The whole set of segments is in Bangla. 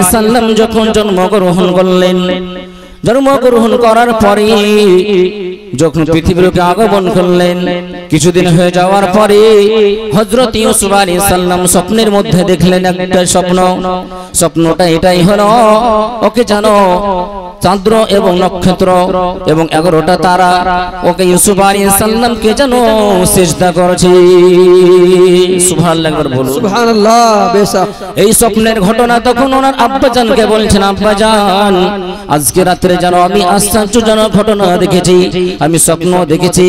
আলাইহিস সালাম যখন জন্মগ্রহণ করলেন, জন্মগ্রহণ করার পরে যখন পৃথিবীর বুকে আগমন করলেন, কিছুদিন হয়ে যাওয়ার পরে হযরত ইউসুফ আলাইহিস সালাম স্বপ্নের মধ্যে দেখলেন একটা স্বপ্ন। স্বপ্নটা এটাই হলো, ওকে জানো চন্দ্র এবং নক্ষত্র এবং 11টা তারা ওকে ইউসুফ আলাইহিস সালামকে যেন সিজদা করেছে। সুবহানাল্লাহ, একবার বলুন সুবহানাল্লাহ। বেশক এই স্বপ্নের ঘটনা তখন ওনার আব্বাজানকে বলছেন, আব্বাজান আজকে রাতে যেন আমি আশ্চর্যজনক ঘটনা দেখেছি, আমি স্বপ্ন দেখেছি,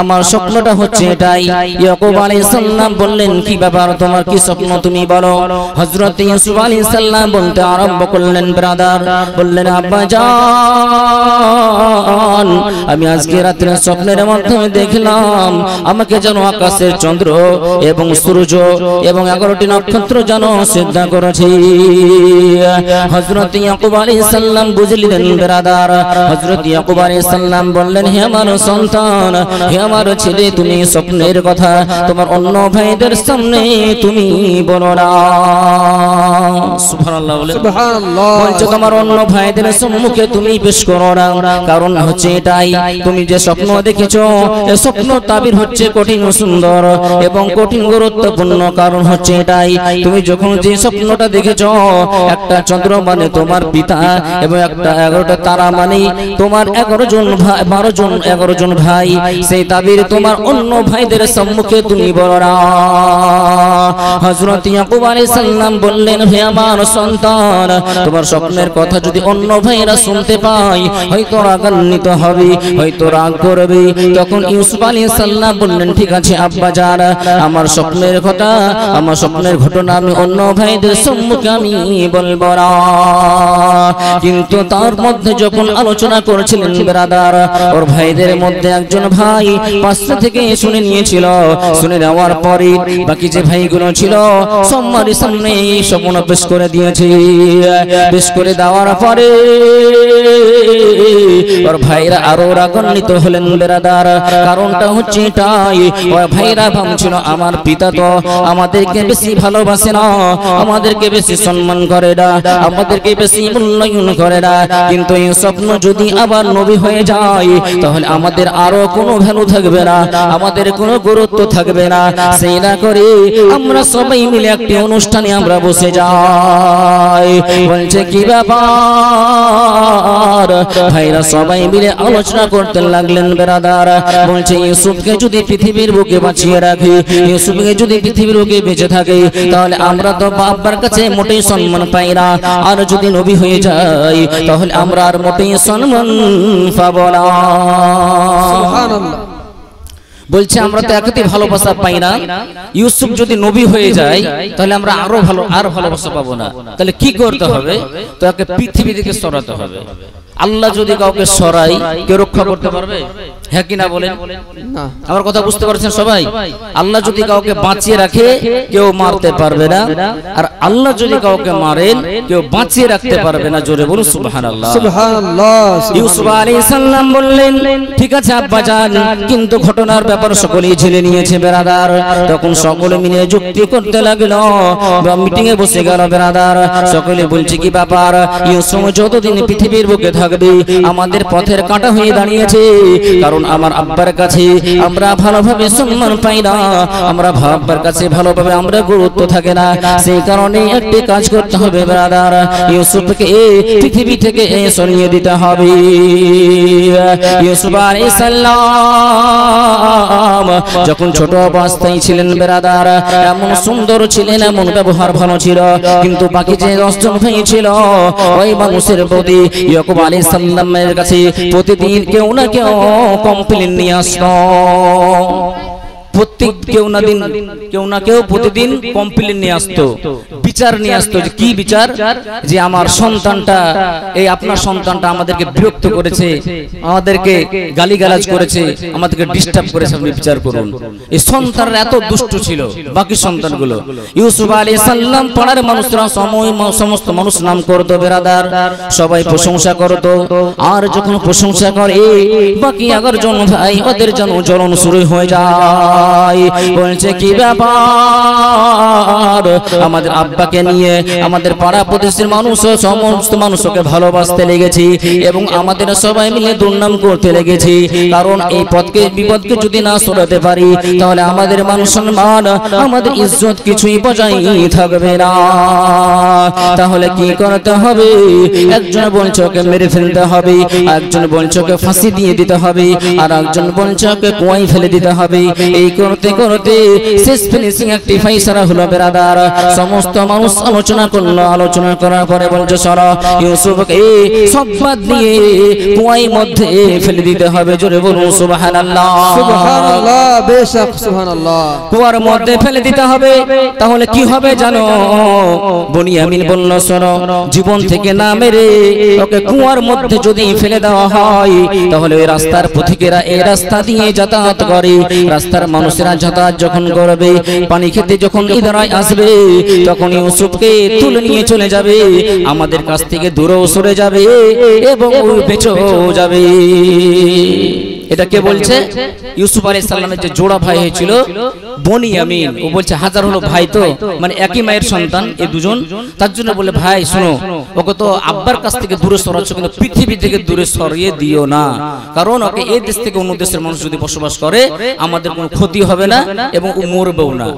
আমার স্বপ্নটা হচ্ছে এটাই। ইয়াকুব আলাইহিস সালাম বললেন, কি ব্যাপার তোমার, কি স্বপ্ন তুমি বলো। হযরত ইউসুফ আলাইহিস সালাম বলতে আরম্ভ করলেন, ব্রাদার বললেন, আব্বাজান আমি আজকে রাতে স্বপ্নের মাধ্যমে দেখলাম আমাকে যেন আকাশের চন্দ্র এবং সূর্য এবং 11টি নক্ষত্র যেন সিজদা করেছে। হযরত ইয়াকুব আলাইহিস সালাম বুঝলেন ব্রাদার, হযরত ইয়াকুব আলাইহিস সালাম বললেন, হে আমার সন্তান, হে আমার ছেলে, তুমি স্বপ্নের কথা তোমার অন্য ভাইদের সামনে তুমি বলো না। সুবহানাল্লাহ বলে সুবহানাল্লাহ। বলছো তোমার অন্য ভাইদের সম্মুখে তুমি পেশ করো না, কারণ হচ্ছে এটাই, তুমি যে স্বপ্ন দেখেছো এই স্বপ্ন তাবির হচ্ছে কঠিন সুন্দর এবং কঠিন গুরুত্বপূর্ণ। কারণ হচ্ছে এটাই, তুমি যখন যে স্বপ্নটা দেখেছো একটা চন্দ্র মানে তোমার পিতা এবং একটা 11টা তারা মানে তোমার 11 জন ভাই, সেই তাবির তোমার অন্য ভাইদের সম্মুখে তুমি বলো না। হযরত ইয়াকুব আলাইহিস সালাম বললেন, হে আমার সন্তান, তোমার স্বপ্নের কথা যদি অন্য ভাইরা শুনতে পায় হয়তো রাগান্বিত হবে, হয়তো রাগ করবে। তখন ইউসুফ আলাইহিস সালাম বললেন, ঠিক আছে আব্বাজান, আমার স্বপ্নের কথা, আমার স্বপ্নের ঘটনা আমি অন্য ভাইদের সম্মুখে আমি বলবো না। কিন্তু তার মধ্যে যখন আলোচনা করেছিলেন ব্রাদার, ওর ভাইদের মধ্যে একজন ভাই পাশে থেকে শুনে নিয়েছিল। শুনে নেওয়ার পরে বাকি যে ভাইগুলো ছিল সম্মানের সামনে স্বপ্ন পেশ করে দিয়েছে। পেশ করে দেওয়ার পরে ওর ভাইরা আরো রাগান্বিত হলেন ব্রাদার। কারণটা হচ্ছে এটাই, ওর ভাইরা ভাবছিল আমার পিতা তো আমাদেরকে বেশি ভালোবাসে না, আমাদেরকে বেশি সম্মান করে না, আমাদেরকে বেশি মূল্যায়ন করে না, কিন্তু এই স্বপ্ন যদি আবার নবী হয়ে যায় তাহলে আমাদের আরো কোনো ভ্যালু থাকবে না, আমাদের কোনো গুরুত্ব থাকবে না। সেই না করে আমরা সবাই মিলে একটি অনুষ্ঠানে আমরা বসে যাই। বলছে কি ব্যাপার, ভাইরা সবাই মিলে আলোচনা করতে লাগলেন ব্রাদার। বলছে ইউসুফকে যদি পৃথিবীর বুকে বাঁচিয়ে রাখি, ইউসুফকে যদি পৃথিবীর বুকে বেঁচে থাকে তাহলে আমরা তো বাবার কাছে মোটেই সম্মান পাই না, আর যদি নবী হয়ে যায় তাহলে আমরা আর মোটেই সম্মান পাবো না। সুবহানাল্লাহ। বলছে আমরা তো একটি ভালোবাসা পাই না, ইউসুফ যদি নবী হয়ে যায় তাহলে আমরা আরো ভালোবাসা পাবো না। তাহলে কি করতে হবে, তো একে পৃথিবী থেকে সরাতে হবে। আল্লাহ যদি কাউকে সরাই কেউ রক্ষা করতে পারবে? হ্যাঁ কিনা বলেন? না। আমার কথা বুঝতে পারছেন সবাই? আল্লাহ যদি কাউকে বাঁচিয়ে রাখে কেউ মারতে পারবে না, আর আল্লাহ যদি কাউকে মারেন কেউ বাঁচিয়ে রাখতে পারবে না। জোরে বলুন সুবহানাল্লাহ। সুবহানাল্লাহ। ইউসুফ আলাইহিস সালাম বললেন, ঠিক আছে আব্বাজান, কিন্তু ঘটনার ব্যাপার সকলেই ঝেলে নিয়েছে ব্রাদার। তখন সকলে মিলে যুক্তি করতে লাগলো, মিটিং এ বসে গেল ব্রাদার। সকলে বলছে কি ব্যাপার, ইউসুফ যতদিন পৃথিবীর বুকে থাকবে আমাদের পথের কাঁটা হয়ে দাঁড়িয়েছে, কারণ আমার আব্বার কাছে আমরা ভালোভাবে সম্মান পাই না, আমরা আব্বার কাছে ভালোভাবে আমরা গুরুত্ব থাকে না। সেই কারণে একটি কাজ করতে হবে ব্রাদার, ইউসুফকে পৃথিবী থেকে সরিয়ে দিতে হবে। ইউসুফ আলাইহিস সালাম যখন ছোট অবস্থায় ছিলেন ব্রাদার, এমন সুন্দর ছিলেন, এমন ব্যবহার ভালো ছিল, কিন্তু বাকি যে 10 জন ভাই ছিল ওই মানুষের প্রতি ইয়াকুব আলাইহিস সালামের কাছে প্রতিদিন কেউ না কেউ কমপ্লেইন নিয়ে আসতো। প্রত্যেক কেউ না কেউ প্রতিদিন কমপ্লেইন নিয়ে আসতো, বিচার নিয়ে আসতো। যে কি বিচার, যে আমার সন্তানটা, এই আপনার সন্তানটা আমাদেরকে বিরক্ত করেছে, আমাদেরকে গালিগালাজ করেছে, আমাদেরকে ডিস্টার্ব করেছে, আপনি বিচার করুন। এই সন্তানরা এত দুষ্ট ছিল বাকি সন্তানগুলো। ইউসুফ আলাইহিস সালাম পাড়ার মানুষরা সমস্ত মানুষ নাম করতো ব্রাদার, সবাই প্রশংসা করতো। আর যখন প্রশংসা করে বাকি 11 জন ভাই ওদের যেন জ্বলন শুরু হয়ে যায়। হয়। বলছে কি ব্যাপার, আমাদের আব্বাকে নিয়ে আমাদের পাড়া প্রতিবেশীর মানুষ সমস্ত মানুষকে ভালোবাসতে লেগেছি এবং আমাদের সবাই মিলে দুর্নাম করতে লেগেছি। কারণ এই পথকে বিপদকে যদি না সরাতে পারি তাহলে আমাদের মান সম্মান আমাদের ইজ্জত কিছুই বজায় থাকবে না। তাহলে কি করতে হবে? একজন বলছে ওকে মেরে ফেলতে হবে, একজন বলছে ওকে ফাঁসি দিয়ে দিতে হবে, আর একজন বলছে ওকে কুয়ায় ফেলে দিতে হবে। এই করতে করতে শেষ ফিনিশিং একটি ফাইসালা হলো বেরাদার। সমস্ত মানুষ আলোচনা করলো, আলোচনা করার পরে বলছে সরা ইউসুফকে সব বাদ দিয়ে কুয়ায় মধ্যে ফেলে দিতে হবে। জোরে বলুন সুবহানাল্লাহ। সুবহানাল্লাহ, বেশক সুবহানাল্লাহ। কুয়ার মধ্যে ফেলে দিতে হবে। তাহলে কি হবে জানো? বনিয়ামিন বলল শোনো, জীবন থেকে না মেরে ওকে কুয়ার মধ্যে যদি ফেলে দেওয়া হয় তাহলে ওই রাস্তার পথিকেরা এই রাস্তা দিয়ে যাতায়াত করে, রাস্তার মানুষেরা যাতায়াত যখন করবে, পানি খেতে যখন ইদারায় আসবে, তখন ইউসুফকে তুলে নিয়ে চলে যাবে, আমাদের কাছ থেকে দূরেও সরে যাবে এবং বেঁচেও যাবে। এটা কে বলছে? ইউসুফ আলাইহিস সালামের যে জোড়া ভাই হয়েছিল বনিয়ামিন, ও বলছে হাজার হলো ভাই তো, মানে একই মায়ের সন্তান এই দুজন, তার জন্য বলে ভাই শোনো, ওকে তো আব্বার কাছ থেকে দূরে সরাচ্ছ কিন্তু পৃথিবী থেকে দূরে সরিয়ে দিও না, কারণ ওকে এই দেশ থেকে অন্য দেশের মানুষ যদি বসবাস করে আমাদের কোনো ক্ষতি হবে না এবং ও মরবেও না।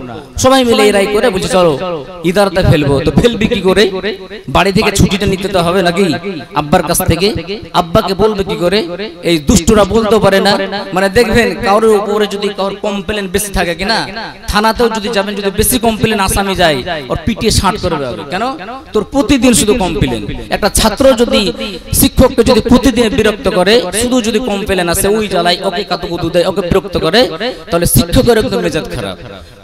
সবাই মিলে এই রায় করে বলছে চলো ইদারতে ফেলবো। তো ফেলবি কি করে? বাড়ি থেকে ছুটিটা নিতে তো হবে নাকি আব্বার কাছ থেকে। আব্বাকে বলবে কি করে? এই দুষ্টুরা বলতে পারে না, মানে দেখবেন কারোর উপরে যদি কারোর কমপ্লেন বেশি থাকে কিনা, থানাতেও যদি যাবেন, যদি বেশি কমপ্লেন আসামি যায় ওর পিটিয়ে ষাট করবে। কেন? তোর প্রতিদিন শুধু কমপ্লেন। একটা ছাত্র যদি শিক্ষককে যদি প্রতিদিন বিরক্ত করে, শুধু যদি কমপ্লেন আসে, ওই জ্বালায় ওকে কাতুকুতু দেয়, ওকে বিরক্ত করে, তাহলে শিক্ষকের একদম মেজাজ খারাপ।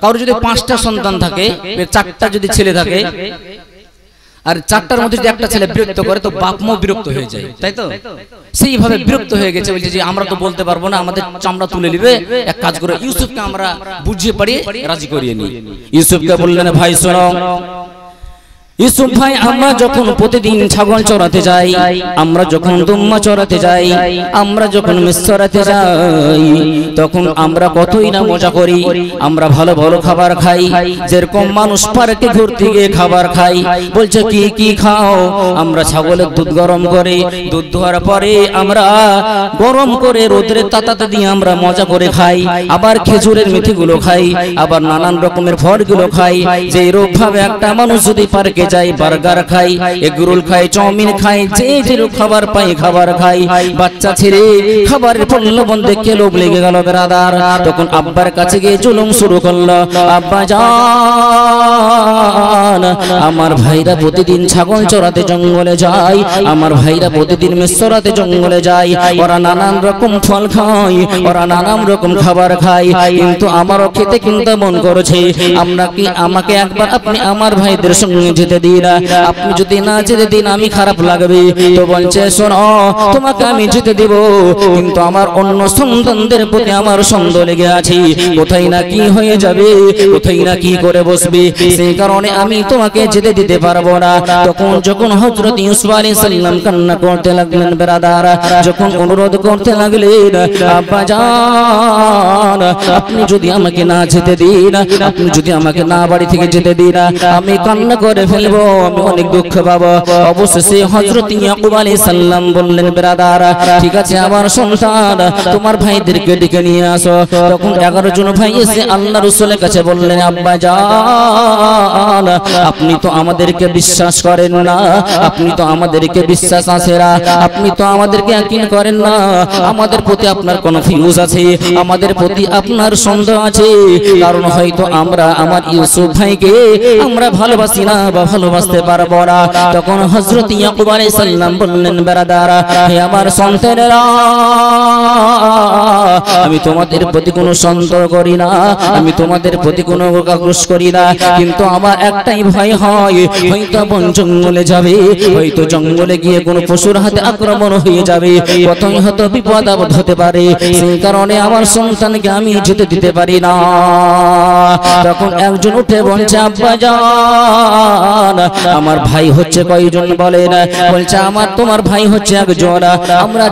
কারোর যদি 5টা সন্তান থাকে, 4টা যদি ছেলে থাকে, আর 4টার মধ্যে যদি একটা ছেলে বিরক্ত করে তো বাপ মাও বিরক্ত হয়ে যায়, তাই তো? সেইভাবে বিরক্ত হয়ে গেছে, বলছে যে আমরা তো বলতে পারবো না, আমাদের চামড়া তুলে নিবে, এক কাজ করে ইউসুফকে আমরা বুঝিয়ে পারিয়ে রাজি করিয়ে নিই। ইউসুফকে বললেন ভাই শোনো, ইউসুফ ভাই আমরা যখন প্রতিদিন ছাগল চড়াতে যাই, আমরা যখন দুম্মা চড়াতে যাই, আমরা যখন মেষ চড়াতে যাই, তখন আমরা কতই না মজা করি, আমরা ভালো ভালো খাবার খাই, যেরকম মানুষ পার্কে ঘুরতে গিয়ে খাবার খাই। বলছে কি কি খাও? আমরা ছাগলের দুধ গরম করে, দুধ ধোয়ার পরে আমরা গরম করে রোদরে তাতাতে দিয়ে আমরা মজা করে খাই, আবার খেজুরের মেথিগুলো খাই, আবার নানান রকমের ফলগুলো খাই। যে রূপ ভাবে একটা মানুষ যদি পার্কে যাই, বার্গার খাই, এগরোল খাই, চাউমিন খাই, যে যে খাবার পাই খাবার খাই, বাচ্চা ছেড়ে খাবারের প্রলোভন দেখে লোভ লেগে গেল বেরাদার। তখন আব্বার কাছে গিয়ে জুলুম শুরু করলো, আব্বা জান আমার ভাইরা প্রতিদিন ছাগল চড়াতে জঙ্গলে যায়, আমার ভাইরা প্রতিদিন মেষ চড়াতে জঙ্গলে যায়, ওরা নানান রকম ফল খায়, ওরা নানান রকম খাবার খায়, কিন্তু আমারও খেতে কিন্তু মন করেছে। আমরা কি আমাকে একবার আপনি আমার ভাইদের সঙ্গে যেতে দিন, আপনি যদি না যেতে দিন আমি খারাপ লাগবে। তো বলছে শোনো, তোমাকে আমি যেতে দেব, কিন্তু আমার অন্য সন্তানদের প্রতি আমার সন্দেহ লেগে আছে, কোথায় না কি হয়ে যাবে, কোথায় না কি করে বসবে, সেই কারণে আমি তোমাকে যেতে দিতে পারবো না। তখন যখন হযরত ইউসুফ আলাইহিস সালাম কান্না করতে লাগলেন বেরাদার, যখন অনুরোধ করতে লাগলেন আব্বা জান আপনি যদি আমাকে না যেতে দিন, আপনি যদি আমাকে না বাড়ি থেকে যেতে দিন, আমি কান্না করে ফেলবো, আমি অনেক দুঃখ পাবো। অবশেষে হযরত ইয়াকুব আলাইহিস সালাম বললেন বেরাদার ঠিক আছে আমার সন্তান, তোমার ভাইদেরকে ডেকে নিয়ে আসো। তখন 11 জন ভাই এসে আল্লাহ রাসূলের কাছে বললেন আব্বা জান আপনি তো আমাদেরকে বিশ্বাস করেন না, আপনি তো আমাদেরকে বিশ্বাস আছে না, আপনি তো আমাদেরকে ইয়াকিন করেন না, আমাদের প্রতি আপনার কোন ফিউজ আছে, আমাদের প্রতি আপনার সন্দেহ আছে, কারণ হয়তো আমরা আমার ইউসুফ ভাইকে আমরা ভালোবাসি না বা ভালোবাসতে পারবো না। তখন হযরত ইয়াকুব আলাইহিস সালাম বললেন বেরাদার হে আমার সন্তানেরা, আমি তোমাদের প্রতি কোনো সন্দেহ করি না, আমি তোমাদের প্রতি কোনো আক্রোশ করি না, কিন্তু আমার একটাই ভয় হয় হয়তো বন জঙ্গলে যাবে, হয়তো জঙ্গলে গিয়ে কোনো পশুর হাতে আক্রমণ হয়ে যাবে, কতই হয়তো বিপদ আপদ হতে পারে, সেই কারণে আমার সন্তানকে আমি যেতে দিতে পারি না। তখন একজন উঠে বলছে আব্বা জান মুসলমান আমার ভাই হচ্ছে কয়জন বলেন? বলছে আমার তোমার ভাই হচ্ছে একজন। আমরা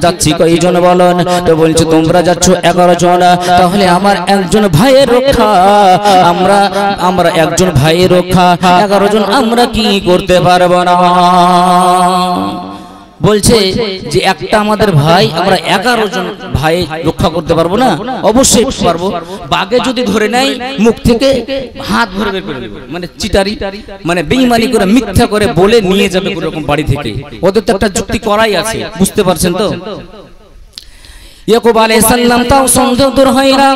যাচ্ছি কয়জন বলেন? তো বলছে তোমরা যাচ্ছ 11 জন। তাহলে আমার একজন ভাইয়ের রক্ষা, আমরা একজন ভাইয়ের রক্ষা 11 জন আমরা কি করতে পারবো না? বলছে যে একটা আমাদের ভাই, আমরা 11 জন ভাই রক্ষা করতে পারবো না? অবশ্যই পারবো। বাগে যদি ধরে নেয় মুখ থেকে হাত ধরে বের করে দেবে, মানে চিটারি, মানে বেঈমানি করে মিথ্যা করে বলে নিয়ে যাবে কোন রকম বাড়ি থেকে। ওদের তো একটা যুক্তি করাই আছে, বুঝতে পারছেন তো? ইয়াকুব আলাইহিস সালাম তাও সন্দেহ দূর হয় না।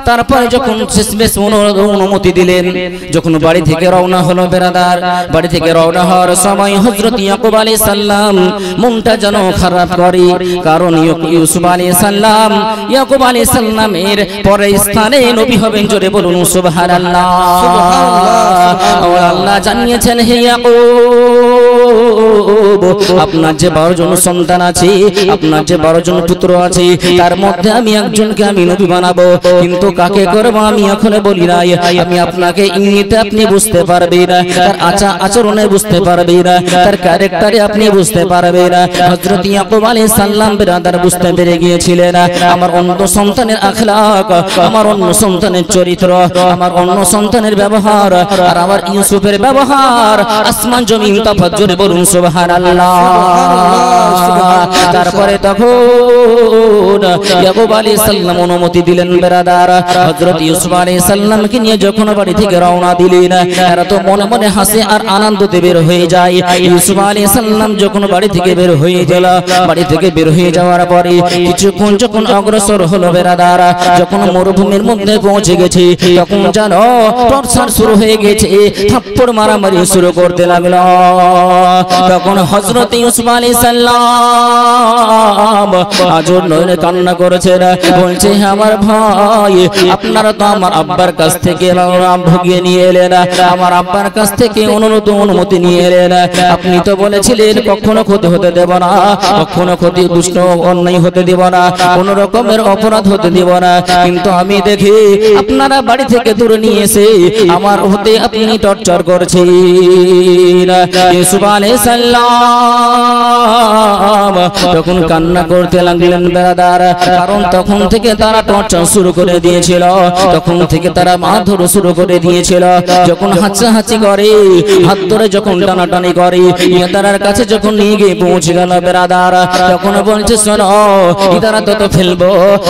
তারপরে যখন শেষমেশ অনুমতি দিলেন, যখন বাড়ি থেকে রওনা হলো বেরাদার, বাড়ি থেকে রওনা হওয়ার সময় হযরত ইয়াকুব আলাইহিস সালাম মনটা যেন খারাপ করে। কারণ ইউসুফ আলাইহিস সালাম ইয়াকুব আলাইহিস সালামের পরে স্থানে নবী হবেন। জোরে বলুন সুবহানাল্লাহ। আল্লাহ জানিয়েছেন, হে ইয়াকুব, আপনার যে 12 জন সন্তান আছে, আপনার যে 12 জন পুত্র আছে, তার মধ্যে আমি একজনকে আমি নবী বানাবো। কিন্তু কাকে করব আমি এখনো বলি নাই। আমি আপনাকে ইঙ্গিতে আপনি বুঝতে পারবেন, তার আচরণে বুঝতে পারবেন, তার ক্যারেক্টারে আপনি বুঝতে পারবেন। হযরত ইয়াকুব আলাইহিস সালাম বিরাদার বুঝতে পেরে গিয়েছিলেন আমার অন্য সন্তানের আখলাক, আমার অন্য সন্তানের চরিত্র, আমার অন্য সন্তানের ব্যবহার আর আমার ইউসুফের ব্যবহার আসমান জমিন তফাৎ। জোরে বলুন সুবহানাল্লাহ। তারপরে তখন ইয়াকুব আলাইহিস সালাম অনুমতি দিলেন বেরাদার। হযরত ইউসুফ আলাইহিস সালামকে নিয়ে যখন বাড়ি থেকে রওনা দিলেন, এরা তো মনে মনে হাসে আর আনন্দতে বের হয়ে যায়। ইউসুফ আলাইহিস সালাম যখন বাড়ি থেকে বের হয়ে গেল, বাড়ি থেকে বের হয়ে যাওয়ার পরে কিছুক্ষণ যখন অগ্রসর হলো বেরাদার, যখন মরুভূমির মধ্যে পৌঁছে গেছে, তখন জানো টর্চার শুরু হয়ে গেছে, থাপ্পড় মারামারি শুরু করতে লাগলো। তখন হযরত ইউসুফ আলাইহিস সালাম আজর নয়নে কান্না করেছেন, বলছে আমার ভাই, আপনারা তো আমার আব্বার কাছ থেকে ভুগিয়ে নিয়ে এলেন, আমার আব্বার কাছ থেকে অনুমতি নিয়ে এলেন। আপনি তো বলেছিলেন কখনো ক্ষতি হতে দেব না, কখনো ক্ষতি দুষ্ট অন্যায় হতে দেব না, কোন রকমের অপরাধ হতে দেব না। কিন্তু আমি দেখি আপনারা বাড়ি থেকে দূরে নিয়ে এসে আমার হতে আপনি টর্চার করছেন। ইউসুফ আলাইহিস সালাম তখন কান্না করতে লাগলেন বেরাদার। কারণ তখন থেকে তারা টর্চার শুরু করে দিয়েছিল, তখন থেকে তারা মারধর শুরু করে দিয়েছিল। যখন হাঁচাহাঁচি করে, হাত ধরে যখন টানাটানি করে, ইদারার কাছে যখন নিয়ে গিয়ে পৌঁছে গেল বেরাদার, তখন বলছে শোনো, ইদারা তো ফেলবো,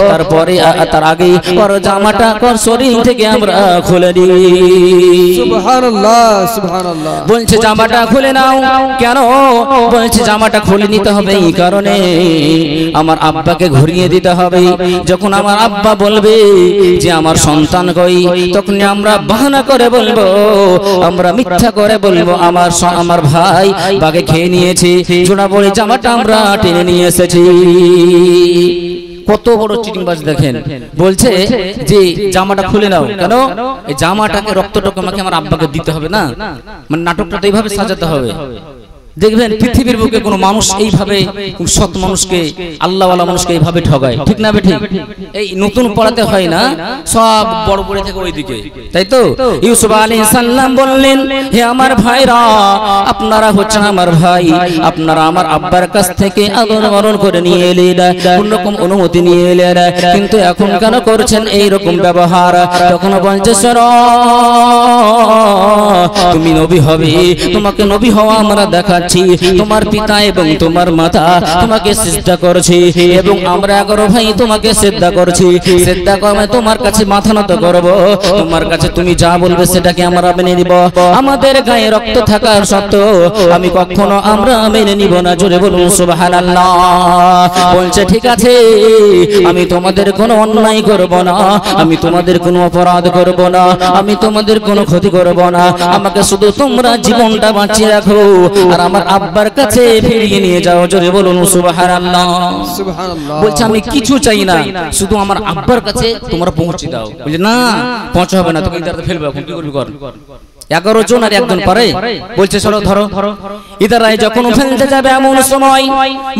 তারপরে তার আগে ওর জামাটা ওর শরীর থেকে আমরা খুলে দিই। সুবহানাল্লাহ সুবহানাল্লাহ। বলছে জামাটা খুলে নাও। কেন? বলছে জামাটা খুলে নিতে হবে এই কারণে, আমার আব্বাকে ঘুরিয়ে দিতে হবে। যখন আমার আব্বা বলবে যে আমার সন্তান কই, তখন আমরা বাহানা করে বলবো, আমরা মিথ্যা করে বলবো আমার ভাই বাগে খেয়ে নিয়েছে, জোড়া বড়ি জামাটা আমরা টেনে নিয়ে এসেছি। কত বড় চিটিংবাজ দেখেন। বলছে যে জামাটা খুলে নাও। কেন? এই জামাটাকে রক্তটুকু আমাকে আমার আব্বাকে দিতে হবে না, মানে নাটকটা তো এইভাবে সাজাতে হবে। দেখবেন পৃথিবীর বুকে কোনো মানুষ এইভাবে, সৎ মানুষকে, আল্লাহওয়ালা মানুষকে এইভাবে ঠগায়, ঠিক না বেঠিক? এই নতুন পড়াতে হয় না, সব বড় বড় থেকে ওইদিকে, তাই তো? ইউসুফ আলাইহিস সালাম বললেন, হে আমার ভাইরা, আপনারা হচ্ছেন আমার ভাই, আপনারা আমার আব্বার কাছ থেকে আদর বরণ করে নিয়ে এলেন, কোন রকম অনুমতি নিয়ে এলেন, কিন্তু এখন কেন করছেন এই রকম ব্যবহার? তখন বলছে শোনো, তুমি নবী হবে, তোমাকে নবী হওয়া আমরা দেখাচ্ছি। তোমার পিতা এবং তোমার মাতা তোমাকে সিজদা করেছে এবং আমরা 11 ভাই তোমাকে সিজদা করছি। সিজদা করে তোমার কাছে মাথা নত করব, তোমার কাছে তুমি যা বলবে সেটাকে আমরা মেনে নিব। আমাদের গায়ে রক্ত থাকার সত্ত্বেও আমি কখনো আমরা মেনে নিব না। জোরে বলুন সুবহানাল্লাহ। বলছে ঠিক আছে, আমি তোমাদের কোনো অন্যায় করব না, আমি তোমাদের কোনো অপরাধ করব না, আমি তোমাদের কোনো ক্ষতি করব না, আমাকে শুধু তোমরা জীবনটা বাঁচিয়ে রাখো আর আমার আব্বার কাছে ফিরিয়ে নিয়ে যাও। জোরে বলুন সুবহানাল্লাহ সুবহানাল্লাহ। বলছে আমি কিছু চাই না, শুধু আমার আব্বার কাছে তোমরা পৌঁছে দাও। বলছে না, পৌঁছাবে না, তোকে ইদারাতে ফেলবে, এখন কি করবি কর। 11 জন আর একজন পারে, বলছে চলো ধরো। ইদারাই যখন ফেলতে যাবে এমন সময়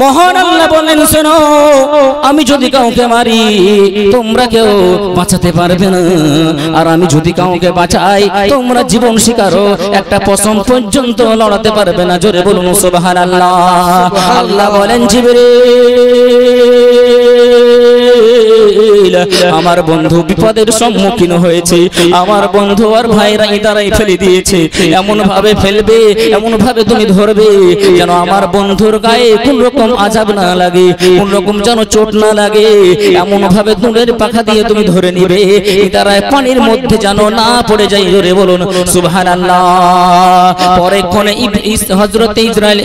মহান আল্লাহ বলেন, শোনো, আমি যদি কাউকে মারি তোমরা কেউ বাঁচাতে পারবে না, আর আমি যদি কাউকে বাঁচাই তোমরা জীবন শিকারও একটা পশম পর্যন্ত লড়াতে পারবে না। জোরে বলুন সুবহানাল্লাহ। আল্লাহ বলেন, জিবরিল, আমার বন্ধু বিপদের সম্মুখীন হয়েছে, আমার বন্ধু আর ভাইরা ইদারাই ফেলে দিয়েছে, এমন ভাবে ফেলবে, এমন ভাবে তুমি ধরবে যেন আমার বন্ধুর গায়ে কোন রকম আযাব না লাগে, কোন রকম যেন চোট না লাগে, এমন ভাবে নূরের পাখা দিয়ে তুমি ধরে নিবে ইদারায় পানির মধ্যে যেন না পড়ে যায়। জোরে বলুন সুবহানাল্লাহ। পরেক্ষণে হযরত জিবরাইল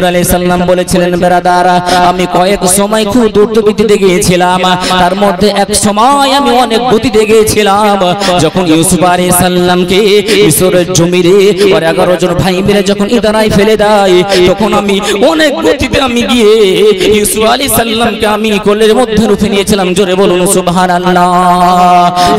আলাইহিস সালাম বলেছিলেন, বেরাদার, আমি কয়েক সময় খুব দ্রুতগতিতে গিয়েছিলাম, তার মধ্যে এক সময় আমি অনেক গতিতে গিয়েছিলাম। যখন ইউসুফ আলাইহিস সালামকে মিশরের জমিরে আর 11 জন ভাই মিলে যখন ইদারায় ফেলে দেয়, তখন আমি অনেক গতিতে আমি গিয়ে ইউসুফ আলাইহিস সালামকে আমি কোলের মধ্যে রূপে নিয়েছিলাম। জোরে বলুন সুবহানাল্লাহ।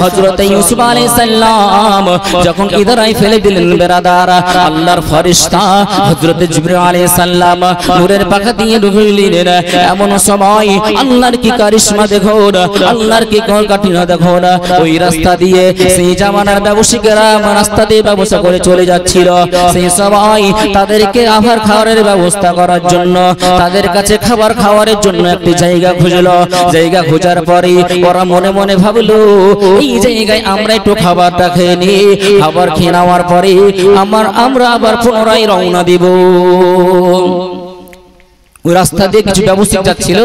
হযরত ইউসুফ আলাইহিস সালাম যখন ইদারায় ফেলে দিলেন, বেরাদার, আল্লাহর ফেরেশতা হযরত জিবরাইল আলাইহিস সালাম নূরের পাখা দিয়ে ঢুকলেন। এমন সময় আল্লাহর কি কারিশমা দেখো, আল্লাহর কি কাঠিন্য দেখো, ওই রাস্তা দিয়ে সেই জামানার ব্যবসায়ীরা রাস্তা দিয়ে ব্যবসা করে চলে যাচ্ছিল। সেই সময় তাদেরকে আহার খাবারের ব্যবস্থা করার জন্য তাদের কাছে খাবার খাওয়ার জন্য একটি জায়গা খুঁজলো। জায়গা খোঁজার পরে ওরা মনে মনে ভাবলো, এই জায়গায় আমরা একটু খাবারটা খেয়ে নিই, খাবার খেয়ে নেওয়ার পরে আমরা আবার পুনরায় রওনা দিব। ওই রাস্তা দিয়ে কিছু ব্যবসায়ী যাচ্ছিল,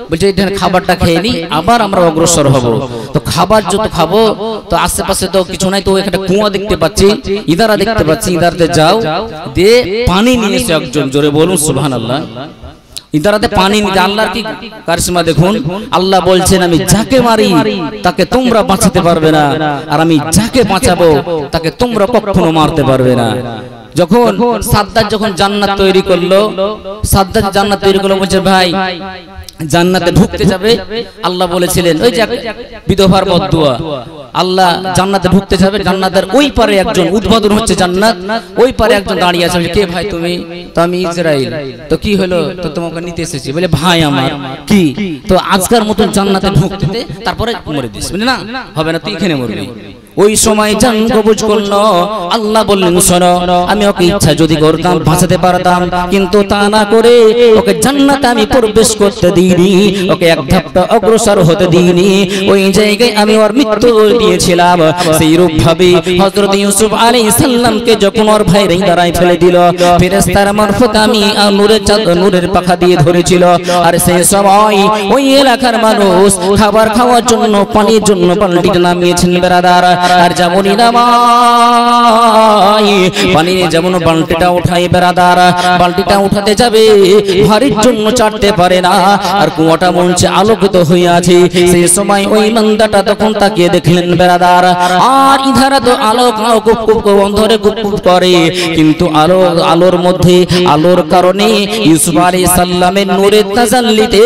বলছে এখানে খাবারটা খেয়ে নি, আবার আমরা অগ্রসর হব। তো খাবার যত খাবো, তো আশেপাশে তো কিছু নাই, তো এখানে কুয়া দেখতে পাচ্ছি, ইদারা দেখতে পাচ্ছি, ইদারতে যাও, দিয়ে পানি নিয়ে এসে একজন। জোরে বলুন সুবহানাল্লাহ। ইদারাতে পানি নিতে আল্লাহর কি কারিশমা দেখুন। আল্লাহ বলছেন, আমি যাকে মারি তাকে তোমরা বাঁচাতে পারবে না, আর আমি যাকে বাঁচাবো তাকে তোমরা কখনো মারতে পারবে না। যখন সাদ্দাত যখন জান্নাত তৈরি করলো, সাদ্দাত জান্নাত তৈরি করলো, বলছে ভাই জান্নাতে ঢুকতে যাবে। আল্লাহ বলেছিলেন, ওই যে বিধবার বদদুয়া, আল্লাহ জান্নাতে ঢুকতে যাবে, জান্নাতের ওই পারে একজন, উদ্বোধন হচ্ছে জান্নাত, ওই পারে একজন দাঁড়িয়ে আছে। কে ভাই তুমি? তো আমি ইসরাইল। তো কি হলো? তো তোমাকে নিতে এসেছি। বলে ভাই আমার কি? তো আজকের মতন জান্নাতে ঢুকতে দে, তারপরে মরে দিস। বলে না, হবে না, তুই এখানে মরবি। ওই সময় জান কবুজ করলো। আল্লাহ বললেন, শোনো, আমি ওকে ইচ্ছা যদি করতাম বাঁচাতে পারতাম, কিন্তু তা না করে ওকে জান্নাতে আমি প্রবেশ করতে দিইনি, ওকে এক ধাপটা অগ্রসর হতে দিইনি। ওই জায়গায় আমি ওর মৃত্যু দিয়েছিলাম। সেই রূপ ভাবে হযরত ইউসুফ আলাইহিস সালামকে যখন ওর ভাই দাঁড়ায় ফেলে দিল, ফেরেশতার মারফত আমি নূরের পাখা দিয়ে ধরেছিল। আর সেই সময় ওই এলাকার মানুষ খাবার খাওয়ার জন্য, পানির জন্য বালতিটা নামিয়েছেন বেরাদার। আর যেমনই নামাই পানি, যেমন বালতিটা উঠাই বেরাদার, বালতিটা উঠাতে যাবে, ভারীর জন্য চাটতে পারে না, আর কুয়াটা মঞ্চে আলোকিত হয়ে আছে। সেই সময় ওই বান্দাটা তখন তাকিয়ে দেখলেন বেরাদার, আর ইধারা তো আলো গুপ অন্ধরে গুপ করে, কিন্তু আলোর মধ্যে, আলোর কারণে ইউসুফ আলাইহিস সালামের নূরের তাজাল্লিতে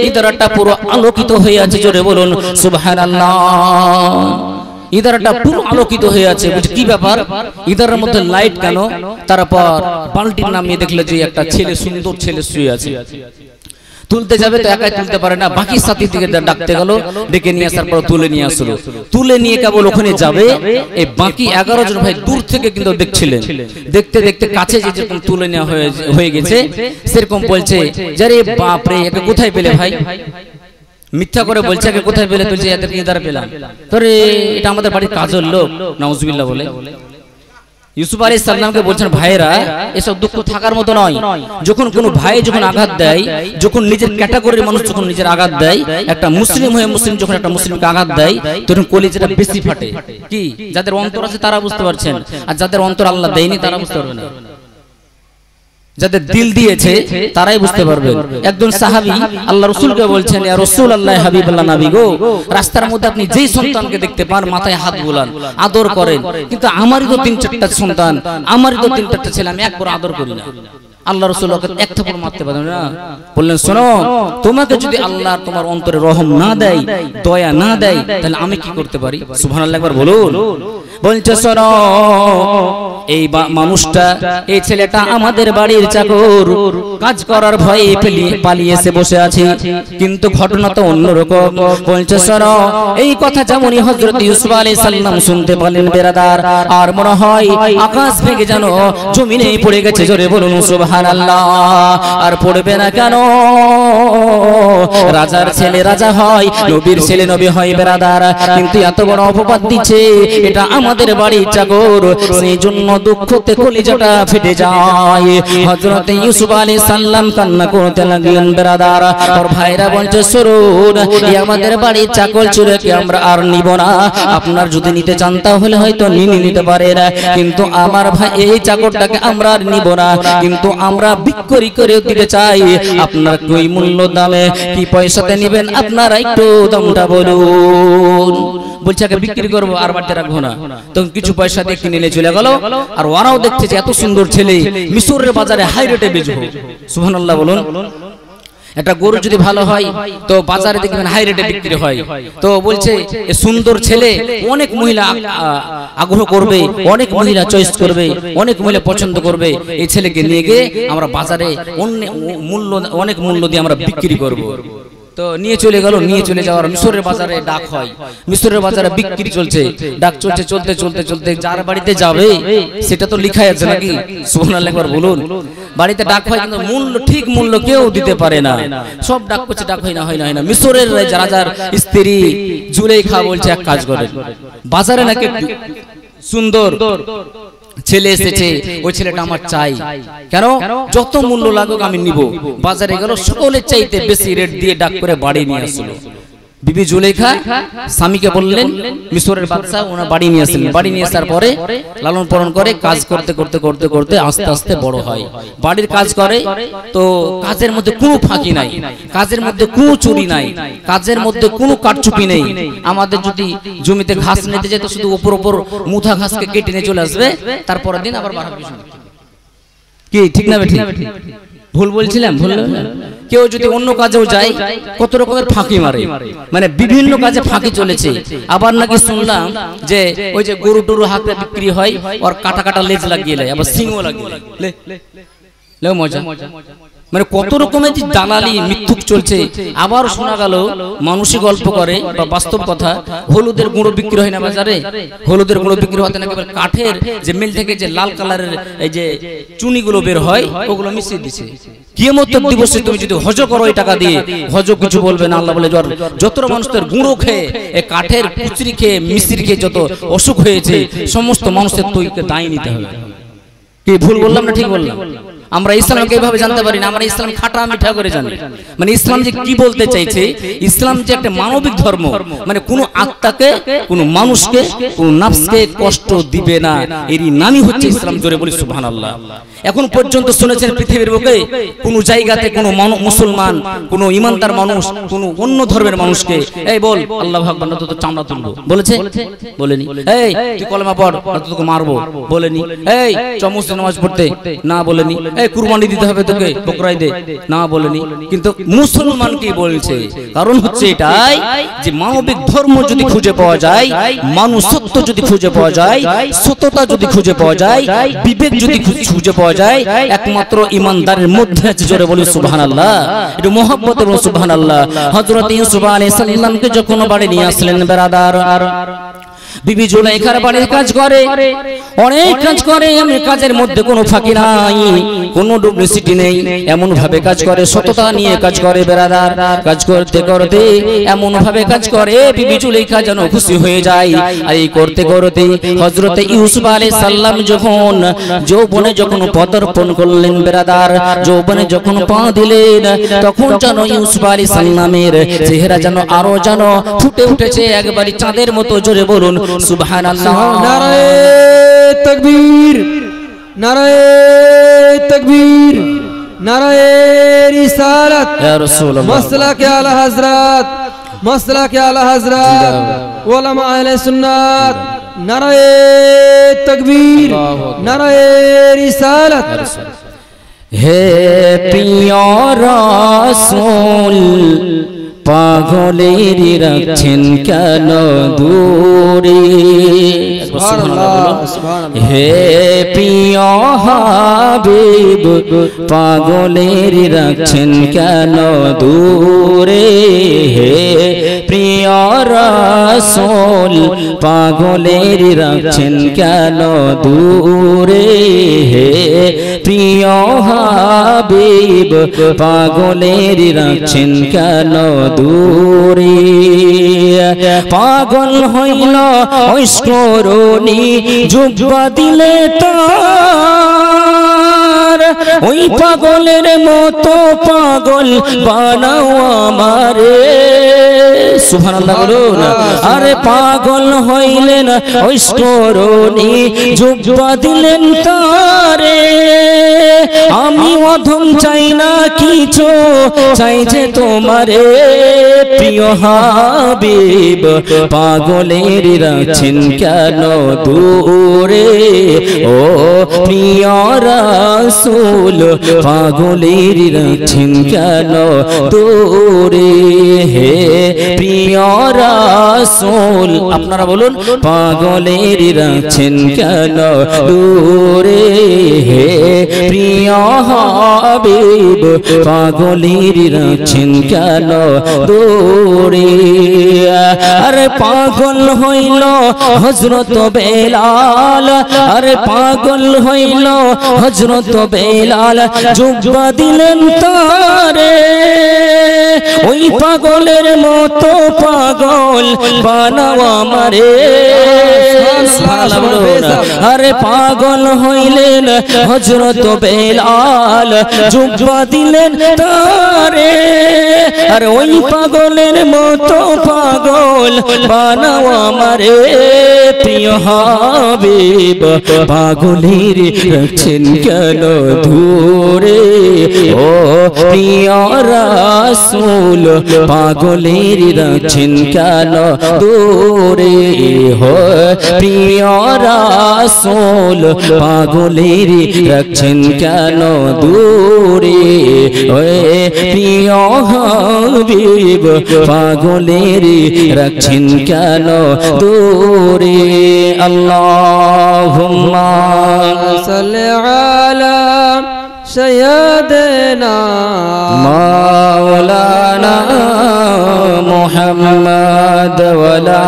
ইধারাটা পুরো আলোকিত হয়ে আছে। জোরে বলুন সুবহানাল্লাহ। ইদারাটা পুরো আলোকিত হয়ে আছে। বুঝি কি ব্যাপার, ইদারের মধ্যে লাইট কেন? তারপর বালতির নামিয়ে দেখলে যে একটা ছেলে, সুন্দর ছেলে শুয়ে আছে। তুলতে যাবে তো একাই তুলতে পারে না, বাকি সাথী থেকে ডাকতে গেল, ডেকে নিয়ে আসার পর তুলে নিয়ে আসলো। তুলে নিয়ে কেবল ওখানে যাবে, এই বাকি 11 জন ভাই দূর থেকে কিন্তু দেখছিলেন। দেখতে দেখতে কাছে যে যেরকম তুলে নেওয়া হয়ে গেছে, সেরকম বলছে, যারে বাপ রে, একে কোথায় পেলে ভাই? মিথ্যা করে বলছে, একে কোথায় পেলে? তুলছে এদেরকে ইদারা পেলাম। তোরে এটা আমাদের বাড়ির কাজের লোক, নাউজুবিল্লাহ বলে। ইউসুফ আলাইহিস সালামকে বলছেন, ভাইরা এসব দুঃখ থাকার মতো নয়। যখন কোনো ভাই যখন আঘাত দেয়, যখন নিজের ক্যাটাগরির মানুষ যখন নিজের আঘাত দেয়, একটা মুসলিম হয়ে মুসলিম যখন একটা মুসলিমকে আঘাত দেয়, তখন কলিজাটা বেশি ফাটে। কি যাদের অন্তর আছে তারা বুঝতে পারছেন, আর যাদের অন্তর আল্লাহ দেয়নি তারা বুঝতে পারবে না। যাদের দিল দিয়েছে তারাই বুঝতে পারবেন। একজন সাহাবী আল্লাহ রাসূলকে বলছেন, ইয়া রাসূলুল্লাহ, হাবিবাল্লাহ নবী গো, রাস্তার মধ্যে আপনি যেই সন্তানকে দেখতে পান মাথায় হাত বুলান, আদর করেন, কিন্তু আমারই তো 3-4টা সন্তান, আমারই তো 3-4টা ছেলে, আমি একবার আদর করি না। আল্লাহ রাসূল এক থাপড় মারতে পারবেন না। বললেন শোনো, তোমাকে যদি আল্লাহ তোমার অন্তরে রহম না দেয়, দয়া না দেয়, তাহলে আমি কি করতে পারি? সুবহানাল্লাহ একবার বলুন। বলছে শোনো, এই মানুষটা, এই ছেলেটা আমাদের বাড়ির চাকর, কাজ করার ভয়ে পালিয়ে এসে বসে আছে, কিন্তু ঘটনা তো অন্যরকম। বলছে শোনো, এই কথা যেমনই হযরত ইউসুফ আলাইহিস সালাম শুনতে পেলেন বেরাদার, আর মনে হয় আকাশ ভেঙে যেন জমিনে পড়ে গেছে। জোরে বলুন সুবহানাল্লাহ। আর পড়বে না কেন? রাজার ছেলে রাজা হয়, নবীর ছেলে নবী হয় বেরাদার, কিন্তু এত বড় অপবাদ দিচ্ছে, এটা আমাদের বাড়ির চাকর। সেই জন্য দুঃখতে কলিজাটা ফেটে যায়। হযরত ইউসুফ আলাইহিস সালাম কান্না করতে লাগলেন বেরাদার। আর ভাইরা বলছে শুনুন, এই আমাদের বাড়ির চাকর চুরেকে আমরা আর নিব না। আপনার যদি নিতে চান তাহলে হয়তো নিতে পারেন, কিন্তু আমার ভাই এই চাকরটাকে আমরা আর নিব না, কিন্তু আমরা বিক্রি করে দিতে চাই। আপনার কই মূল্য দামে কি পয়সাতে নেবেন, আপনারা একটু দামটা বলুন। বলছে আগে বিক্রি করবো আর বাড়িতে রাখবো না। তখন কিছু পয়সা দিয়ে কিনে নিয়ে চলে গেল। আর ওরাও দেখছে যে এত সুন্দর ছেলে মিশরের বাজারে হাই রেটে বেচবো। সুবহানাল্লাহ বলুন। একটা গরু যদি ভালো হয় তো বাজারে দেখবেন হাই রেটে বিক্রি হয়। তো বলছে এ সুন্দর ছেলে অনেক মহিলা আগ্রহ করবে, অনেক মহিলা চয়েস করবে, অনেক মহিলা পছন্দ করবে। এই ছেলেকে নিয়ে গিয়ে আমরা বাজারে অনেক মূল্য দিয়ে আমরা বিক্রি করব। তো নিয়ে চলে গেল। নিয়ে চলে যাওয়ার মিশরের বাজারে ডাক হয়, মিশরের বাজারে বিক্রি চলছে, ডাক চলছে, চলতে চলতে চলতে যার বাড়িতে যাবে সেটা তো লেখাই আছে নাকি? সুবহানাল্লাহ একবার বলুন। বাড়িতে ডাক হয়, কিন্তু মূল্য ঠিক মূল্য কেউ দিতে পারে না। সব ডাক করছে, ডাক হয় না, হয় না, হয় না। মিশরের রাজার স্ত্রী জুলেখা বলছে এক কাজ করেন, বাজারে নাকি সুন্দর ছেলে এসেছে, ওই ছেলেটা আমার চাই। কেন? যত মূল্য লাগুক আমি নিব। বাজারে গেল, সকলের চাইতে বেশি রেট দিয়ে ডাক করে বাড়ি নিয়ে আসলো। বিবি জুলেখা স্বামীকে বললেন, মিশরের বাদশা ওনার বাড়ি নিয়ে আসলেন। বাড়ি নিয়ে আসার পরে লালন পালন করে, কাজ করতে করতে করতে করতে আস্তে আস্তে বড় হয়। বাড়ির কাজ করে, তো কাজের মধ্যে কোনো ফাঁকি নাই, কাজের মধ্যে কোনো চুরি নাই, কাজের মধ্যে কোনো কাটচুপি নেই। আমাদের যদি জমিতে ঘাস নিতে যেত, শুধু উপর উপর মুঠা ঘাসকে কেটে নিয়ে চলে আসবে, তারপরের দিন আবার বাড়াবে। কি ঠিক না ঠিক? ভুল বলছিলাম? ভুল। কেউ যদি অন্য কাজেও যায়, কত রকমের ফাঁকি মারে, মানে বিভিন্ন কাজে ফাঁকি চলেছে। আবার নাকি শুনলাম যে ওই যে গরু টরু হাতে বিক্রি হয়, ওর কাটা কাটা লেজ লাগিয়ে দেয়, আবার সিংও লাগিয়ে দেয়। মজা, মানে কত রকমের যে দালালি মিথ্যুক চলছে। আবার শোনা গেল মানুষই গল্প করে বা বাস্তব কথা, হলুদের গুঁড়ো বিক্রি হয় না বাজারে, হলুদের গুঁড়ো বিক্রি হতে নাকি কাঠের যে মিল থেকে যে লাল কালারের এই যে চুনিগুলো বের হয়, ওগুলো মিশিয়ে দিছে। কিয়ামতের দিবসে তুমি যদি হজ করো এই টাকা দিয়ে, হজ কিছু বলবে না। আল্লাহ বলে যত মানুষের গুঁড়ো খেয়ে, এই কাঠের কুচরি খেয়ে, মিশ্রি খেয়ে যত অসুখ হয়েছে, সমস্ত মানুষের তৈরিকে দায় নিতে হবে। কি ভুল বললাম না ঠিক বললাম? আমরা ইসলামকে এইভাবে জানতে পারি না, আমরা ইসলাম খাটা মিঠা করে জানি। মানে ইসলাম যে কি বলতে চাইছে, ইসলাম যে একটা মানবিক ধর্ম, মানে কোনো আত্মাকে, কোনো মানুষকে, কোনো নাফসকে কষ্ট দিবে না, এরই নামই হচ্ছে ইসলাম। জোরে বলি সুবহানাল্লাহ। এখন পর্যন্ত শুনেছেন পৃথিবীর বুকে কোনো জায়গাতে কোনো মুসলমান, কোনো ইমানদার মানুষ, কোনো অন্য ধর্মের মানুষকে এই বল আল্লাহু আকবার না তো চামড়া তুলবো বলেছে? বলেনি। এই তুই কলেমা পড় না তো তোকে মারবো বলেনি। এই চমচ নামাজ পড়তে না বলেনি। এই কুরবানি দিতে হবে তোকে, বকরাই দে না বলেনি। কিন্তু মুসলমান কি বলছে? কারণ হচ্ছে এটাই যে মানবিক ধর্ম যদি খুঁজে পাওয়া যায়, মানুষত্ব যদি খুঁজে পাওয়া যায়, সততা যদি খুঁজে পাওয়া যায়, বিবেক যদি খুঁজে পাওয়া যায়, একমাত্র ইমানদারের মধ্যে আছে। জোরে বলি সুবহানাল্লাহ। একটু মহব্বতে বলি সুবহানাল্লাহ। হযরত ইউসুফ আলাইহিস সালামকে যখন বাড়ি নিয়ে আসলেন বেরাদার, বিবি জুলাইখার বাড়ির কাজ করে, অনেক কাজ করে। আমি কাজের মধ্যে কোনো ফাঁকি নাই, কোনো ডুপ্লিসিটি নেই, এমন ভাবে কাজ করে, সততা নিয়ে কাজ করে বেরাদার। কাজ করতে করতে এমন ভাবে কাজ করে বিবি জুলাইখা যেন খুশি হয়ে যায়। আর এই করতে করতে হযরত ইউসুফ আলাইহিস সালাম যখন যৌবনে যখন পদার্পণ করলেন বেরাদার, যৌবনে যখন পা দিলেন, তখন যেন ইউসুফ আলাইহিস সালামের চেহারা যেন আরো যেন ফুটে উঠেছে একবারই চাঁদের মতো। জোরে বলুন সুবহানাল্লাহ। নারায়ে তাকবীর, নারায়ে তাকবীর, নারায়ে রিসালাত, ইয়া রাসূলুল্লাহ, মাসলাকে আলা হযরত, মাসলাকে আলা হযরত, উলামা আহলে সুন্নাত। নারায়ে তাকবীর, নারায়ে রিসালাত। হে প্রিয় রাসূল পাগলের রাখছেন কেন দূরে হে প্রিয় হাবিব পাগলের রাখছেন কেন দূরে হে প্রিয় রাসূল পাগলের রাখছেন কেন দূরে হে প্রিয় হাবিব পাগলের রাখছেন কেন দূরে পাগল হইল ঐশ্বরণী জুব্বা দিলে তার ওই পাগলের মতো পাগল বানাও আমারে সুবহানাল্লাহ বলুন আরে পাগল হইলেন ঐশ্বরণী জুব্বা দিলেন তারে আমি অধম চাই না কিছু চাই যে তোমারে প্রিয় হাবিব পাগলের রাখছেন কেন দূরে ও প্রিয় রাসূল পাগলের রাখছেন কেন দূরে হে প্রিয় রাসূল আপনারা বলুন পাগলের রাখছেন কেন দূরে হে প্রিয় হাবিব পাগলের রাখছেন কেন দূরে আরে পাগল হইল হযরত বেলাল আরে পাগল হইল হযরত বেলাল জুব্বা দিলেন তারে ওই পাগলের মতো পাগল বানাও আমারে আরে পাগল হইলেন হযরত বেলাল জুব্বা দিলেন তারে আরে ওই পাগলের মতো পাগল বানাও আমারে প্রিয় হাবিব পাগলের রাখছেন কেন দূরে ও প্রিয় রাসূল পাগলের রাখছেন কেন দূরে হো প্রিয় রাসূল পাগলের রাখছেন কেন দূরে ওয়ে প্রিয় হাবিব পাগলের রাখছেন কেন দূরে আল্লাহুম্মা সাল্লি আলা সাইয়্যিদিনা মাওলানা মুহাম্মদ ওয়ালা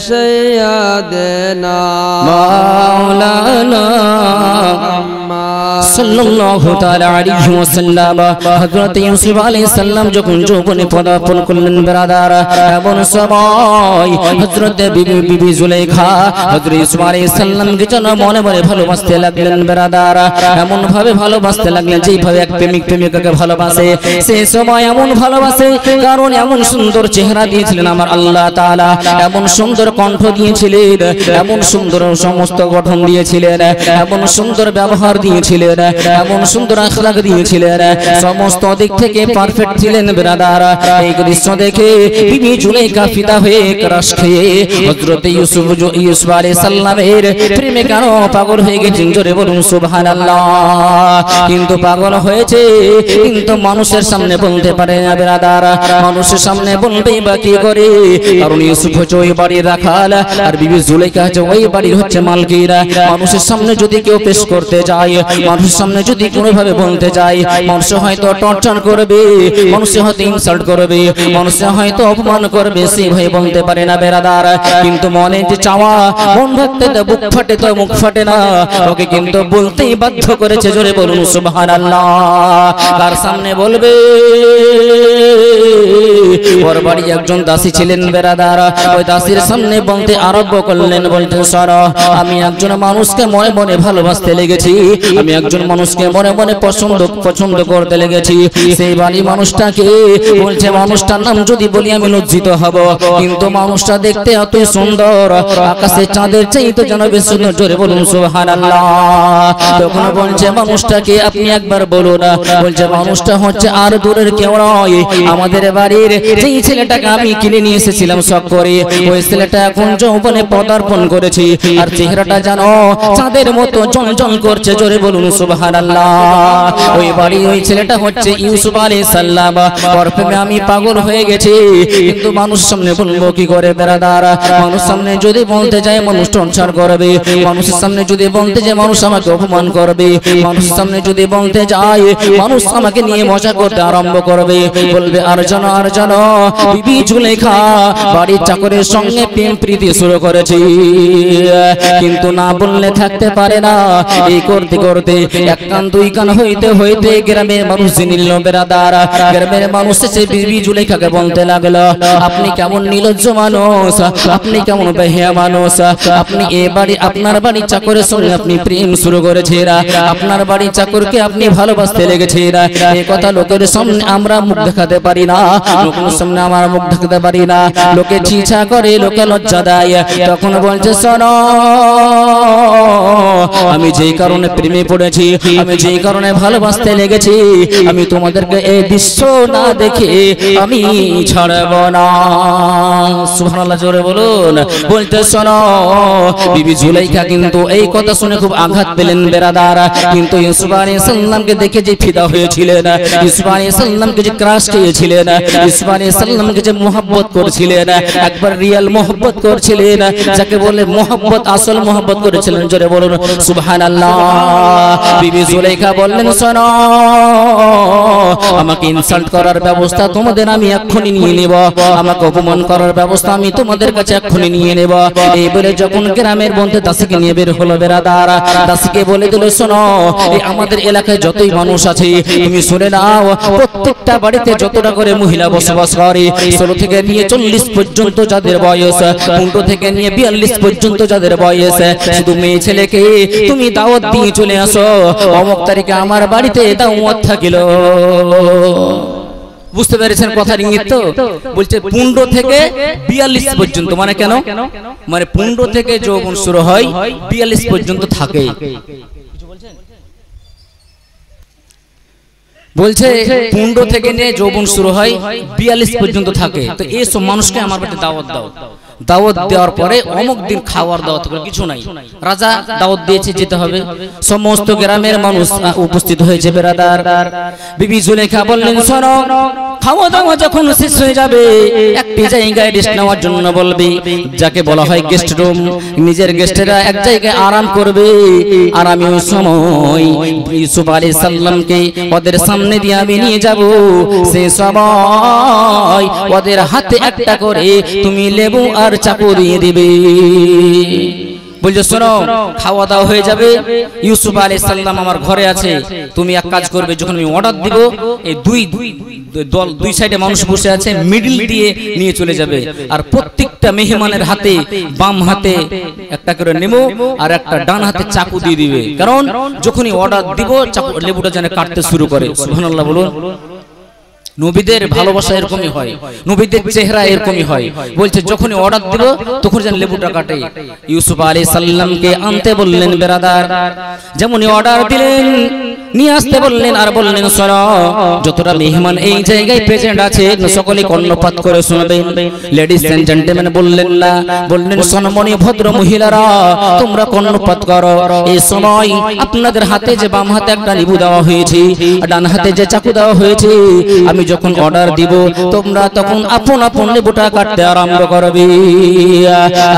সাইয়্যিদিনা মাওলানা সাল্লাল্লাহু তাআলা আলাইহি ওয়াসাল্লাম হযরত ইউসুফ আলাইহিস সালাম যখন যৌবনে পদার্পণ করলেন ব্রাদার এমন সময় হযরত বিবি জুলেখা হযরত ইউসুফ আলাইহিস সালামকে যেন মনে মনে ভালোবাসতে লাগলেন ব্রাদার এমন ভাবে ভালোবাসতে লাগলেন যেভাবে এক প্রেমিক প্রেমিকাকে ভালোবাসে সেই সময় এমন ভালোবাসে কারণ এমন সুন্দর চেহারা দিয়েছিলেন আমার আল্লাহ তাআলা এমন সুন্দর কণ্ঠ দিয়েছিলেন এমন সুন্দর সমস্ত গঠন দিয়েছিলেন এমন সুন্দর ব্যবহার দিয়েছিলেন এমন সুন্দর আখলাক দিয়েছিলেন সমস্ত দিক থেকে পারফেক্ট ছিলেন ব্রাদার এই দৃশ্য দেখে বিবি জুলেখা ফিদা হয়ে ক্রাশ খেয়ে হযরত ইউসুফ আলাইহিস সালামের প্রেমে কেন পাগল হয়ে গেছেন জোরে বলুন সুবহানাল্লাহ কিন্তু পাগল হয়েছে কিন্তু মানুষের সামনে বলতে পারে না ব্রাদার মানুষের সামনে বলবেই বা কি করে কারণ ইউসুফ হচ্ছে ওই বাড়ির রাখাল আর বিবি জুলেখা হচ্ছে ওই বাড়ির হচ্ছে মালকিরা মানুষের সামনে যদি কেউ পেশ করতে যায় মানুষের সামনে যদি কোনোভাবে বলতে যায় মানুষ হয়তো টর্চার করবে মানুষ হয়তো ইনসাল্ট করবে মানুষ হয়তো অপমান করবে সে ভয় বলতে পারে না বেরাদার কিন্তু মনে যে চাওয়া মন ভাবতে তো বুক ফাটে তো মুখ ফাটে না ওকে কিন্তু বলতেই বাধ্য করেছে জোরে বলুন সুবহানাল্লাহ কার সামনে বলবে ওর বাড়ি একজন দাসী ছিলেন বেরাদার ওই দাসীর সামনে বলতে আরম্ভ করলেন বলতে সরা আমি একজন মানুষকে মনে মনে ভালোবাসতে লেগেছি আমি একজন মানুষকে মনে মনে পছন্দ করতে লেগেছি সেই বাড়ি মানুষটাকে বলছে মানুষটার নাম যদি বলি আমি লজ্জিত হব কিন্তু মানুষটা দেখতে এত সুন্দর আকাশে চাঁদের চাইতে যেন বেশি সুন্দর জোরে বলুন সুবহানাল্লাহ তখন বলছে মানুষটাকে আপনি একবার বলুন বলছে মানুষটা হচ্ছে আর দূরের কেউ নয় আমাদের বাড়ির যেই ছেলেটাকে আমি কিনে নিয়ে এসেছিলাম শখ করে, ওই ছেলেটা এখন যৌবনে পদার্পণ করেছে, আর চেহারাটা জানো চাঁদের মতো ঝলঝল করছে। জোরে বলুন সুবহানাল্লাহ। ওই বাড়ি ওই ছেলেটা হচ্ছে ইউসুফ আলাইহিস সালাম। ওর প্রেমে আমি পাগল হয়ে গেছি, কিন্তু মানুষ সামনে বলবো কি করে বেরাদার? মানুষ সামনে যদি বলতে যায় মানুষ টর্চার করবে, মানুষের সামনে যদি বলতে যায় মানুষ আমাকে অপমান করবে, মানুষের সামনে যদি বলতে যায় মানুষ আমাকে নিয়ে মজা করতে আরম্ভ করবে, বলবে আর জানো বিবি জুলেখা বাড়ির চাকরের সঙ্গে প্রেম প্রীতি শুরু করেছে। কিন্তু না বললে থাকতে পারে না। এই করতে করতে এক কান দুই কান হইতে হইতে গ্রামের মানুষ জেনে নিল বেরাদার। গ্রামের মানুষ এসে বিবি জুলেখাকে বলতে লাগলো, আপনি কেমন নির্লজ্জ মানুষ, আপনি কেমন বেহিয়া মানুষ, আপনি এ বাড়ি আপনার বাড়ির চাকরের সঙ্গে আপনি প্রেম শুরু করেছেন, আপনার বাড়ির চাকরকে আপনি ভালোবাসতে লেগেছেন। এই কথা লোকের সামনে আমরা মুখ দেখাতে পারি না, লোকের সামনে আমার মুখ দেখাতে পারি না, লোকে ছিছা করে, লোকে লজ্জা দেয়। তখন বলছে শোনো, আমি যেই কারণে প্রেমে পড়েছি, আমি যেই কারণে ভালোবাসতে লেগেছি, আমি তোমাদেরকে এই দৃশ্য না দেখে আমি ছাড়ব না। সুবহানাল্লাহ, জোরে বলুন। বলতে শোনো, বিবি জুলাইখা কিন্তু এই কথা শুনে খুব আঘাত পেলেন বেরাদার। কিন্তু ইউসুফ আলাইহিস সালামকে দেখে যে ফিদা হয়েছিলেন, ইউসুফ আলাইহিস সালামকে যে ক্রাশ খেয়েছিলেন, ইউসুফ আলাইহিস সালামকে যে মোহাব্বত করেছিলেন, একবার রিয়াল মোহাব্বত করেছিলেন, যাকে বলে মোহাব্বত, আসল মোহাব্বত করেছিলেন। জোরে বলুন সুবহানাল্লাহ। বিবি জুলাইখা বললেন, শোনো, আমাকে ইনসাল্ট করার ব্যবস্থা তোমাদের আমি এক্ষুনি নিয়ে নেব, আমাকে অপমান করার ব্যবস্থা আমি তোমাদের কাছে এক্ষুনি নিয়ে নেব। এই বলে যখন গ্রামের বন্ধু দাসীকে নিয়ে বের হলো বেরাদার, দাসীকে বলে দিল, শোনো, এই আমাদের এলাকায় যতই মানুষ আছে তুমি শুনে নাও, প্রত্যেকটা বাড়িতে যতটা করে মহিলা বসবাস করে, 16 থেকে নিয়ে 40 পর্যন্ত যাদের বয়স, 15 থেকে নিয়ে 42 পর্যন্ত যাদের বয়স, শুধু মেয়ে ছেলেকে তুমি দাওয়াত দিয়ে চলে আসো, অমুক তারিখে আমার বাড়িতে দাওয়াত থাকিল। বুঝতে পেরেছেন কথার ইঙ্গিত তো? বলছে 15 থেকে 42 পর্যন্ত, মানে কেন? মানে 15 থেকে যৌবন শুরু হয়, 42 পর্যন্ত থাকে। বলছে 15 থেকে নিয়ে যৌবন শুরু হয়, 42 পর্যন্ত থাকে। তো এই সব মানুষকে আমার বাড়িতে দাওয়াত দাও। দাওয়াত দেওয়ার পরে অমুক দিন খাওয়ার দাওয়াত করে কিছু নাই, রাজা দাওয়াত দিয়েছে, যেতে হবে। সমস্ত গ্রামের মানুষ উপস্থিত হয়েছে বেরাদার। বিবি জুলেখা বললেন, শোনো, খাওয়া দাওয়া যখন শেষ হয়ে যাবে একটি জায়গায় রেস্ট নেওয়ার জন্য বলবে, যাকে বলা হয় গেস্ট রুম। নিজের গেস্টেরা এক জায়গায় আরাম করবে। আর আমি ওই সময় ইউসুফ আলাইহিস সালামকে ওদের সামনে দিয়ে আমি নিয়ে যাব। সেই সময় ওদের হাতে একটা করে তুমি লেবু আর চাকু দিয়ে দিবে। বলছে, শোনো, খাওয়া দাওয়া হয়ে যাবে, ইউসুফ আলাইহিস সালাম আমার ঘরে আছে, তুমি এক কাজ করবে, যখন আমি অর্ডার দিব, এই দুই সাইডে মানুষ বসে আছে, মিডল দিয়ে নিয়ে চলে যাবে। আর প্রত্যেকটা মেহমানের হাতে, বাম হাতে একটা করে নেবো আর একটা ডান হাতে চাকু দিয়ে দিবে, কারণ যখনই অর্ডার দিব চাকু লেবুটা যেন কাটতে শুরু করে। সুবহানাল্লাহ বলুন। নবীদের ভালোবাসা এরকমই হয়, নবীদের চেহারা এরকমই হয়। বলছে যখনই অর্ডার দিল তখন যেন লেবুটা কাটে। ইউসুফ আলাইহিস সালামকে আনতে বললেন বেরাদার, যেমনই অর্ডার দিলেন নিয়ে আসতে বললেন, আর বললেন, শোনো, যতটা মেহমান এই জায়গায় প্রেজেন্ট আছে সকলে কর্ণপাত করে শুনবেন। লেডিস এন্ড জেন্টলম্যান বললেন না, বললেন, সম্মানী ভদ্র মহিলারা তোমরা কর্ণপাত করো। এই সময় আপনাদের হাতে যে বাম হাতে একটা লেবু দেওয়া হয়েছে, ডান হাতে যে চাকু দেওয়া হয়েছে, আমি যখন অর্ডার দিব তোমরা তখন আপন আপন লেবুটা কাটতে আরম্ভ করবে।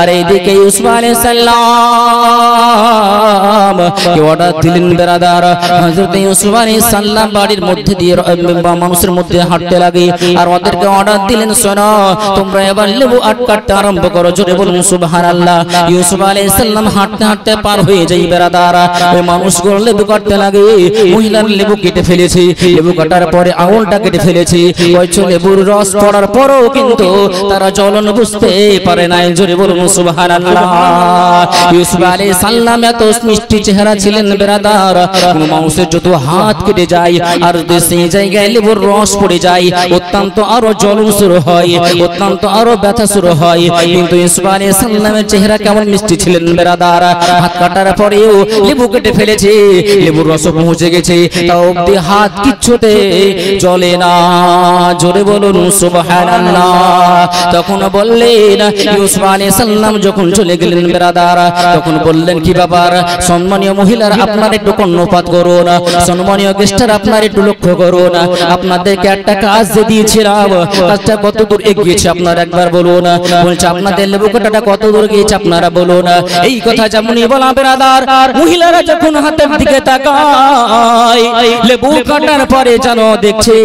আর এইদিকে ইউসুফ আলাইহিস সালাম কে অর্ডার দিলেন বেরাদার। হযরত ইউসুফ আলাইহিস সালাম বাড়ির মধ্যে দিয়ে মানুষের মধ্যে হাঁটতে লাগে, আর ওদেরকে অর্ডার দিলেন, শোনো, তোমরা এবার লেবু কাটতে আরম্ভ করো। জোরে বলুন সুবহানাল্লাহ। ইউসুফ আলাইহিস সালাম হাঁটতে হাঁটতে পার হয়ে যায় বেরাদার। ওই মানুষগুলো লেবু কাটতে লাগে, মহিলার লেবু কেটে ফেলেছে, লেবু কাটার পরে আঙুলটা কেটে ফেলেছে। ওই লেবুর রস পড়ার পরও কিন্তু তারা জ্বলন বুঝতে পারে নাই। জোরে বলুন সুবহানাল্লাহ। ইউসুফ আলাইহিস সালাম এত মিষ্টি চেহারা ছিলেন বেরাদার, কোন মানুষের যত হাত কেটে যায় আর সেই জায়গায় লেবুর রস পড়ে যায়, অত্যন্ত আরো জ্বলন শুরু হয়, অত্যন্ত আরো ব্যথা শুরু হয়। কিন্তু ইউসুফ আলাইহিস সালামের চেহারা কেমন মিষ্টি ছিলেন বেরাদার। হাত কাটার পরেও লেবু কেটে ফেলেছে, লেবুর রস পৌঁছে গেছে, তাও অবধি হাত কিচ্ছুতে জ্বলে না। জোরে বলুন সুবহানাল্লাহ। তখন বললেন ইউসুফ আলাইহিস সালাম যখন চলে গেলেন ব্রাদার, তখন বললেন কি ব্যাপার সম্মানীয় মহিলার আপনার একটু কর্ণপাত করুন, সম্মানীয় গেস্টার আপনার একটু লক্ষ্য করুন, আপনাদেরকে একটা কাজ দিয়েছিলাম, কাজটা কত দূর এগিয়েছে আপনারা একবার বলুন। বলছে আপনাদের লেবু কাটাটা কত দূর গিয়েছে আপনারা বলুন। এই কথা যেমনই বলা ব্রাদার, মহিলারা যখন হাতের দিকে তাকায় লেবু কাটার পরে যেন দেখছে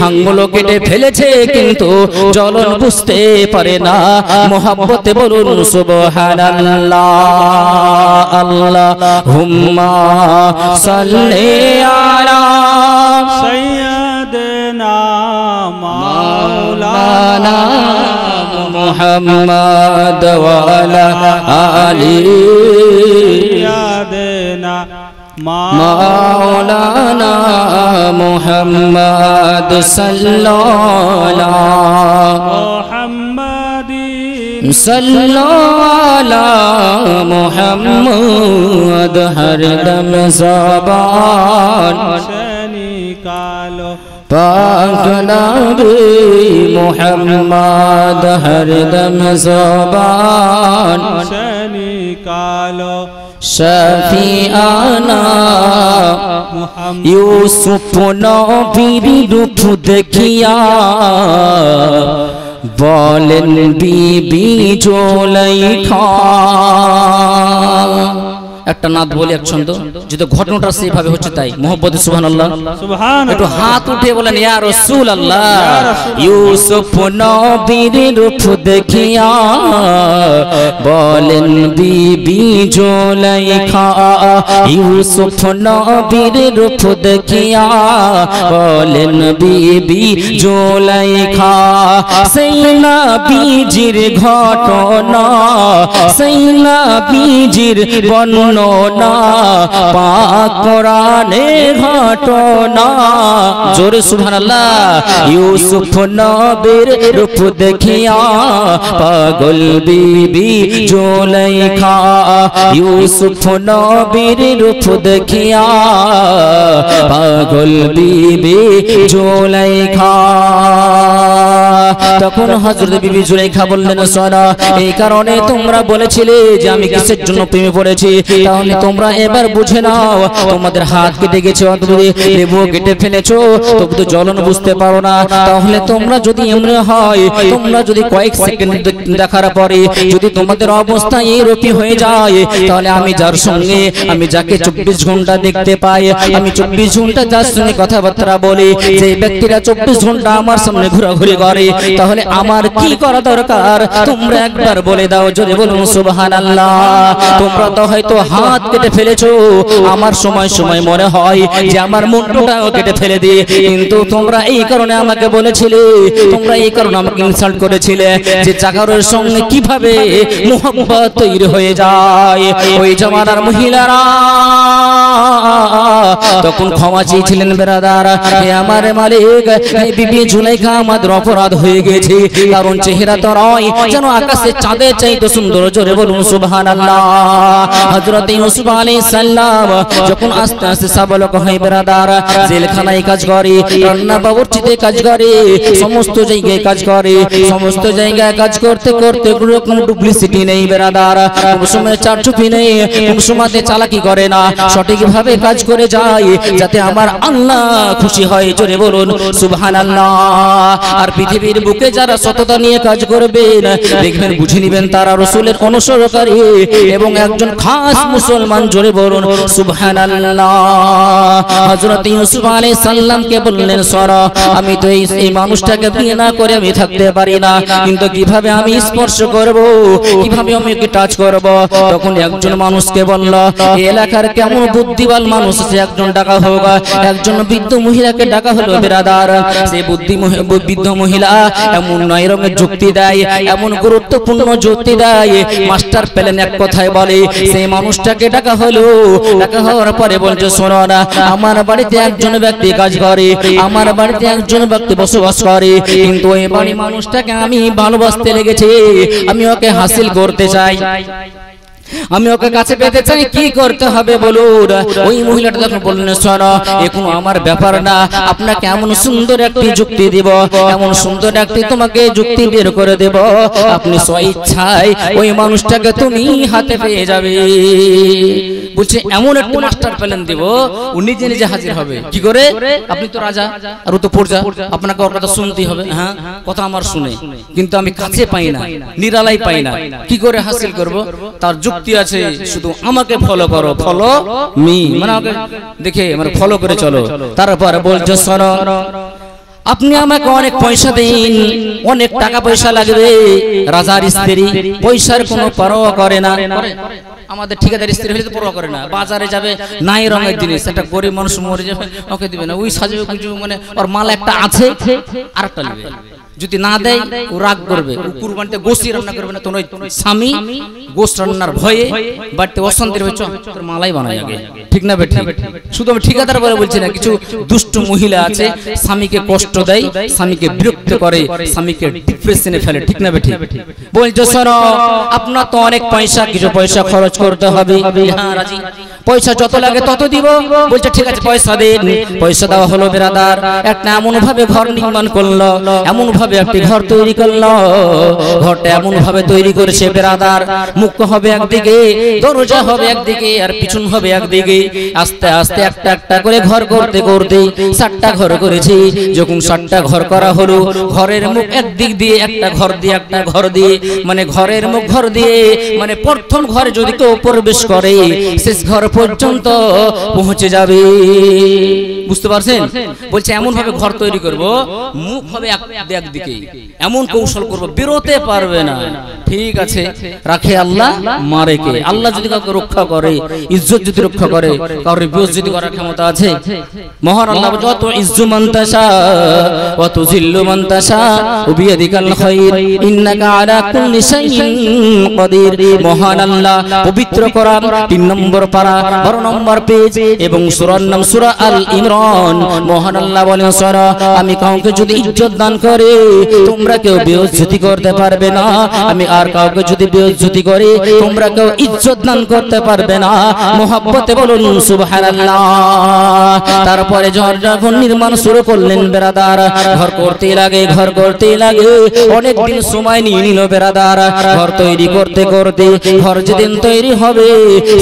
আঙ্গুল কেটে ফেলেছে, কিন্তু জ্বলন বুঝতে পারে না। মোহাব্বতে বলুন সুবহানাল্লাহ। আল্লাহুম্মা সাল্লি আলা সাইয়্যিদিনা মাওলানা মুহাম্মদ ওয়া আলা আলি সাইয়্যিদিনা মাওলানা মুহাম্মদ সাল্লাল্লাহু মুহাম্মাদিন সাল্লাল্লাহু মুহাম্মদ হরদম জবান শানি কালো পাক নবী মুহাম্মদ হরদম জবান শানি কালো শফিআনা মুহাম্মদ ইউসুফ নবীর রূপ দেখিয়া বলেন বিবি জুলাইখা। একটা নাত বলি এক ছন্দ, যেহেতু ঘটনাটা সেইভাবে হচ্ছে তাই মুহাম্মদ সুবহানাল্লাহ। একটু হাত উঠে বলেন ইয়া রাসূলুল্লাহ। ইউসুফ নবীর রূপ দেখিয়া বলেন বিবি জুলাইখা, ইউসুফ নবীর রূপ দেখিয়া বলেন বিবি জুলাইখা। সেই নবীজির ঘটনা, সেই নবীজির বর্ণনা পাক কোরআনে ঘটনা। জোরে সুবহানাল্লাহ। ইউসুফ নবীর রূপ দেখিয়া পাগল বিবি জুলাইখা, ইউসুফ নবীর রূপ দেখিয়া পাগল বিবি জুলাইখা। তখন হযরত বিবি জুলাইখা বললেন শোনো, এই কারণে তোমরা বলেছিলে যে আমি কিসের জন্য প্রেমে পড়েছি, তাহলে তোমরা এবার বুঝে নাও। তোমাদের হাত কেটে গেছে, লেবু কেটে ফেলেছো, তবু তো জ্বলন বুঝতে পারো না। তাহলে তোমরা যদি এমন হয়, তোমরা যদি কয়েক সেকেন্ড দেখার পরে যদি তোমাদের অবস্থা এইরকম হয়ে যায়, তাহলে আমি যার সঙ্গে, আমি যাকে 24 ঘন্টা দেখতে পাই, আমি 24 ঘন্টা যার সঙ্গে কথাবার্তা বলি, যে ব্যক্তিরা 24 ঘন্টা আমার সামনে ঘোরাঘুরি করে, তাহলে আমার কি করা দরকার তোমরা একবার বলে দাও। জোরে বলুন সুবহানাল্লাহ। তোমরা তো হয়তো হাত কেটে ফেলেছো, আমার সময় সময় মনে হয় যে আমার মুন্ডটাও কেটে ফেলে দিয়ে, কিন্তু তোমরা এই কারণে আমাকে বলেছিলে, তোমরা এই কারণে আমাকে ইনসাল্ট করেছিলে যে জাকারের সঙ্গে কিভাবে মোহাব্বত তৈরি হয়ে যায়। ওই জামানার মহিলারা তখন ক্ষমা চেয়েছিলেন ব্রাদার, হে আমার মালিক, এই বিবি জুলাইখা আমাদের অপরাধ হয়ে গেছে, কারণ চেহারা তো নয় যেন আকাশের চাঁদের চাইতে সুন্দর। জোরে বলুন সুবহানাল্লাহ। হযরত ইউসুফ আলাইহিস সালাম যখন আস্তে আস্তে সাবলক হয় ব্রাদার, জেলখানায় কাজ করে, রান্না বাবুর্চিতে কাজ করে, সমস্ত জায়গায় কাজ করে, সমস্ত জায়গায় কাজ করতে করতে কোনো রকম ডুপ্লিসিটি নেই ব্রাদার, কোনো সময় চারচুপি নেই, কোনো সময়তে চালাকি করে না, সঠিকভাবে কাজ করে যায় যাতে আমার আল্লাহ খুশি হয়। জোরে বলুন সুবহানাল্লাহ। আর পৃথিবীর বুকে যারা সততা নিয়ে কাজ করবেন, দেখবেন বুঝে নেবেন তারা রাসূলের অনুসরণকারী এবং একজন খাস মুসলমান। জোরে বলুন সুবহানাল্লাহ। হযরত ইউসুফ আলাইহিস সালামকে বললেন সরা, আমি তো এই মানুষটাকে বিয়ে না করে আমি থাকতে পারি না, কিন্তু কিভাবে আমি স্পর্শ করব, কিভাবে আমি ওকে টাচ করব। তখন একজন মানুষকে বলল, এই এলাকার কেমন বুদ্ধিমান মানুষ আছে একজন ডাকা হোক। একজন বৃদ্ধ মহিলাকে ডাকা হলো ব্রাদার। সেই বৃদ্ধ মহিলা এমন নয় রঙের যুক্তি দেয়, এমন গুরুত্বপূর্ণ যুক্তি দেয়, মাস্টার প্ল্যান এক কথায় বলে। সেই মানুষটাকে ডাকা হলো, ডাকা হওয়ার পরে বলছে শোনো না, আমার বাড়িতে একজন ব্যক্তি কাজ করে, আমার বাড়িতে একজন ব্যক্তি বসবাস করে, কিন্তু এই বাড়ি মানুষটাকে আমি ভালোবাসতে লেগেছি, আমি ওকে হাসিল করতে চাই। আমি ওকে কাছে পেতে চাই, কি করতে হবে বলুন। ওই মহিলাটা যখন বললেন শোনো এখন আমার ব্যাপার না, আপনাকে এমন সুন্দর একটি যুক্তি দিব, এমন সুন্দর একটি তোমাকে যুক্তি বের করে দেব, আপনি স্বইচ্ছায় ওই মানুষটাকে তুমি হাতে পেয়ে যাবে। বলছে এমন একটা মাস্টার প্ল্যান দেব, ও নিজে নিজে হাজির হবে। কি করে? আপনি তো রাজা আর ও তো প্রজা, আপনাকে ওর কথা শুনতেই হবে। হ্যাঁ, কথা আমার শুনে, কিন্তু আমি কাছে পাই না, নিরালাই পাই না, কি করে হাসিল করব? তার যুক্তি আছে, শুধু আমাকে ফলো করো, ফলো মি, মানে আমাকে দেখে মানে ফলো করে চলো। তারপর বলছে শোনো আপনি আমাকে অনেক পয়সা দিন, অনেক টাকা পয়সা লাগবে। রাজার স্ত্রী পয়সার কোনো পরোয়া করে না। আমাদের ঠিকাদার স্ত্রী হলে তো পরোয়া করে না, বাজারে যাবে নাই রঙের জিনিস, একটা গরিব মানুষ মরে যাবে ওকে দিবে না, ওই সাজাবে কিছু, মানে ওর মাল একটা আছে আরেকটা নেবে, যদি না দেয় ও রাগ করবে, ও কুরবানিতে গোশত রান্না করবে না, তোর স্বামী গোশত রান্নার ভয়ে বাড়িতে অশান্তির হয়ে তোর মালাই বানায় আগে, ঠিক না বেঠিক? শুধু আমি ঠিকাদার বলে বলছি না, কিছু দুষ্ট মহিলা আছে স্বামীকে কষ্ট দেয়, স্বামীকে বিরক্ত করে, স্বামীকে ডিপ্রেশনে ফেলে, ঠিক না বেঠিক? বলছো শোনো আপনার তো অনেক পয়সা, কিছু পয়সা খরচ করতে হবে। হ্যাঁ রাজি, পয়সা যত লাগে তত দিব। বলছে ঠিক আছে পয়সা দিন। পয়সা দেওয়া হলো বেরাদার, একটা এমন ভাবে ঘর নির্মাণ করলো, এমন ভাবে একটি ঘর তৈরি করলো, ঘরটা এমন ভাবে তৈরি করেছে বেরাদার, মুখ হবে একদিকে, দরজা হবে একদিকে, আর পিছন হবে একদিকে। আস্তে আস্তে একটা একটা করে ঘর করতে করতে 7টা ঘর করেছি। যখন 7টা ঘর করা হলো, ঘরের মুখ একদিক দিয়ে একটা ঘর দিয়ে, একটা ঘর দিয়ে, মানে ঘরের মুখ ঘর দিয়ে, মানে প্রথম ঘরে যদি কেউ প্রবেশ করে শেষ ঘর পর্যন্ত পৌঁছে যাবে। বুঝতে পারছেন? বলছে এমন ভাবে ঘর তৈরি করব, মুখ হবে একদিকে, এমন কৌশল করব বেরোতে পারবে না। ঠিক আছে, রাখে আল্লাহ মারে কে? আল্লাহ যদি কাউকে রক্ষা করে, ইজ্জত যদি রক্ষা করে, কারোর বেইজ্জতি করার ক্ষমতা আছে? মহান আল্লাহ যত ইজ্জু মান তাশা ওয়া তুযিল্লু মান তাশা ওয়া বিয়াদিকাল খায়র ইন্নাকা আলা কুল্লি শাইইন কাদির। মহান আল্লাহ পবিত্র কোরআন 3 নম্বর পারা 12 নম্বর পেজ এবং সূরার নাম সূরা আল ইমরান। মহান আল্লাহ বলেন সূরা আমি কাউকে যদি ইজ্জত দান করে তোমরা কেউ বেইজ্জতি করতে পারবে না, আমি আর কাউকে যদি বেইজ্জতি করে তোমরা কেউ ইজ্জত দান করতে পারবে না। মহব্বতে বলুন সুবহানাল্লাহ। তারপরে যখন নির্মাণ শুরু করলেন বেরাদার, ঘর করতে লাগে, ঘর করতে লাগে, অনেক দিন সময় নিয়ে নিল বেরাদার। ঘর তৈরি করতে করতে ঘর যেদিন তৈরি হবে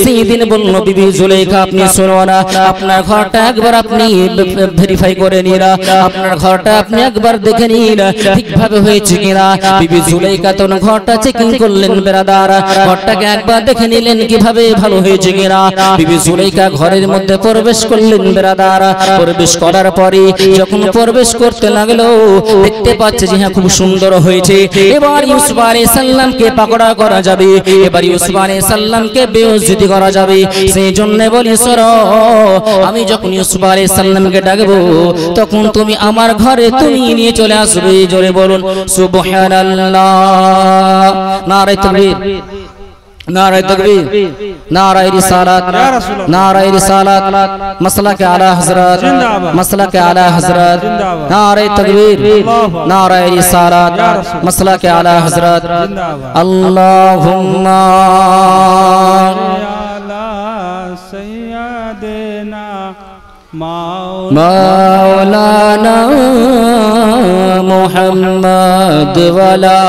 সেই দিন বলল বিবি জুলেখা আপনি শোনো না, আপনার ঘরটা একবার আপনি ভেরিফাই করে নিন, আপনার ঘরটা আপনি একবার দেখে নিন ঠিকভাবে হয়েছে কিনা। বিবি জুলেখা তো ঘরটা চেকিং করলেন বেরাদার, ঘরটাকে একবার দেখে নিলেন কিভাবে ভালো হয়েছে কিনা। বিবি জুলেখা ঘরের মধ্যে প্রবেশ করলেন বেরাদার। প্রবেশ করার পরে যখন প্রবেশ করতে লাগলো দেখতে পাচ্ছে যে হ্যাঁ খুব সুন্দর হয়েছে। এবার ইউসুফ আলাইহিস সালামকে পাকড়া করা যাবে, এবার ইউসুফ আলাইহিস সালামকে বেইজ্জতি করা যাবে। সেই জন্য বলি সরো আমি যখন ইউসুফ আলাইহিস সালামকে ডাকবো তখন তুমি আমার ঘরে তুমি নিয়ে চলে আসবে। জোরে বলুন সুবহানাল্লাহ। নারে তাকবীর, নারে তাকবীর, নারে রিসালাত, নারে রিসালাত, মাসলাকে আলা হযরত, মাসলাকে আলা হযরত, নারে তাকবীর, নারে রিসালাত, মাসলাকে আলা হযরত। আল্লাহুম্মা আলা সাইয়্যিদিনা মাওলানা মুহাম্মদ ওয়ালা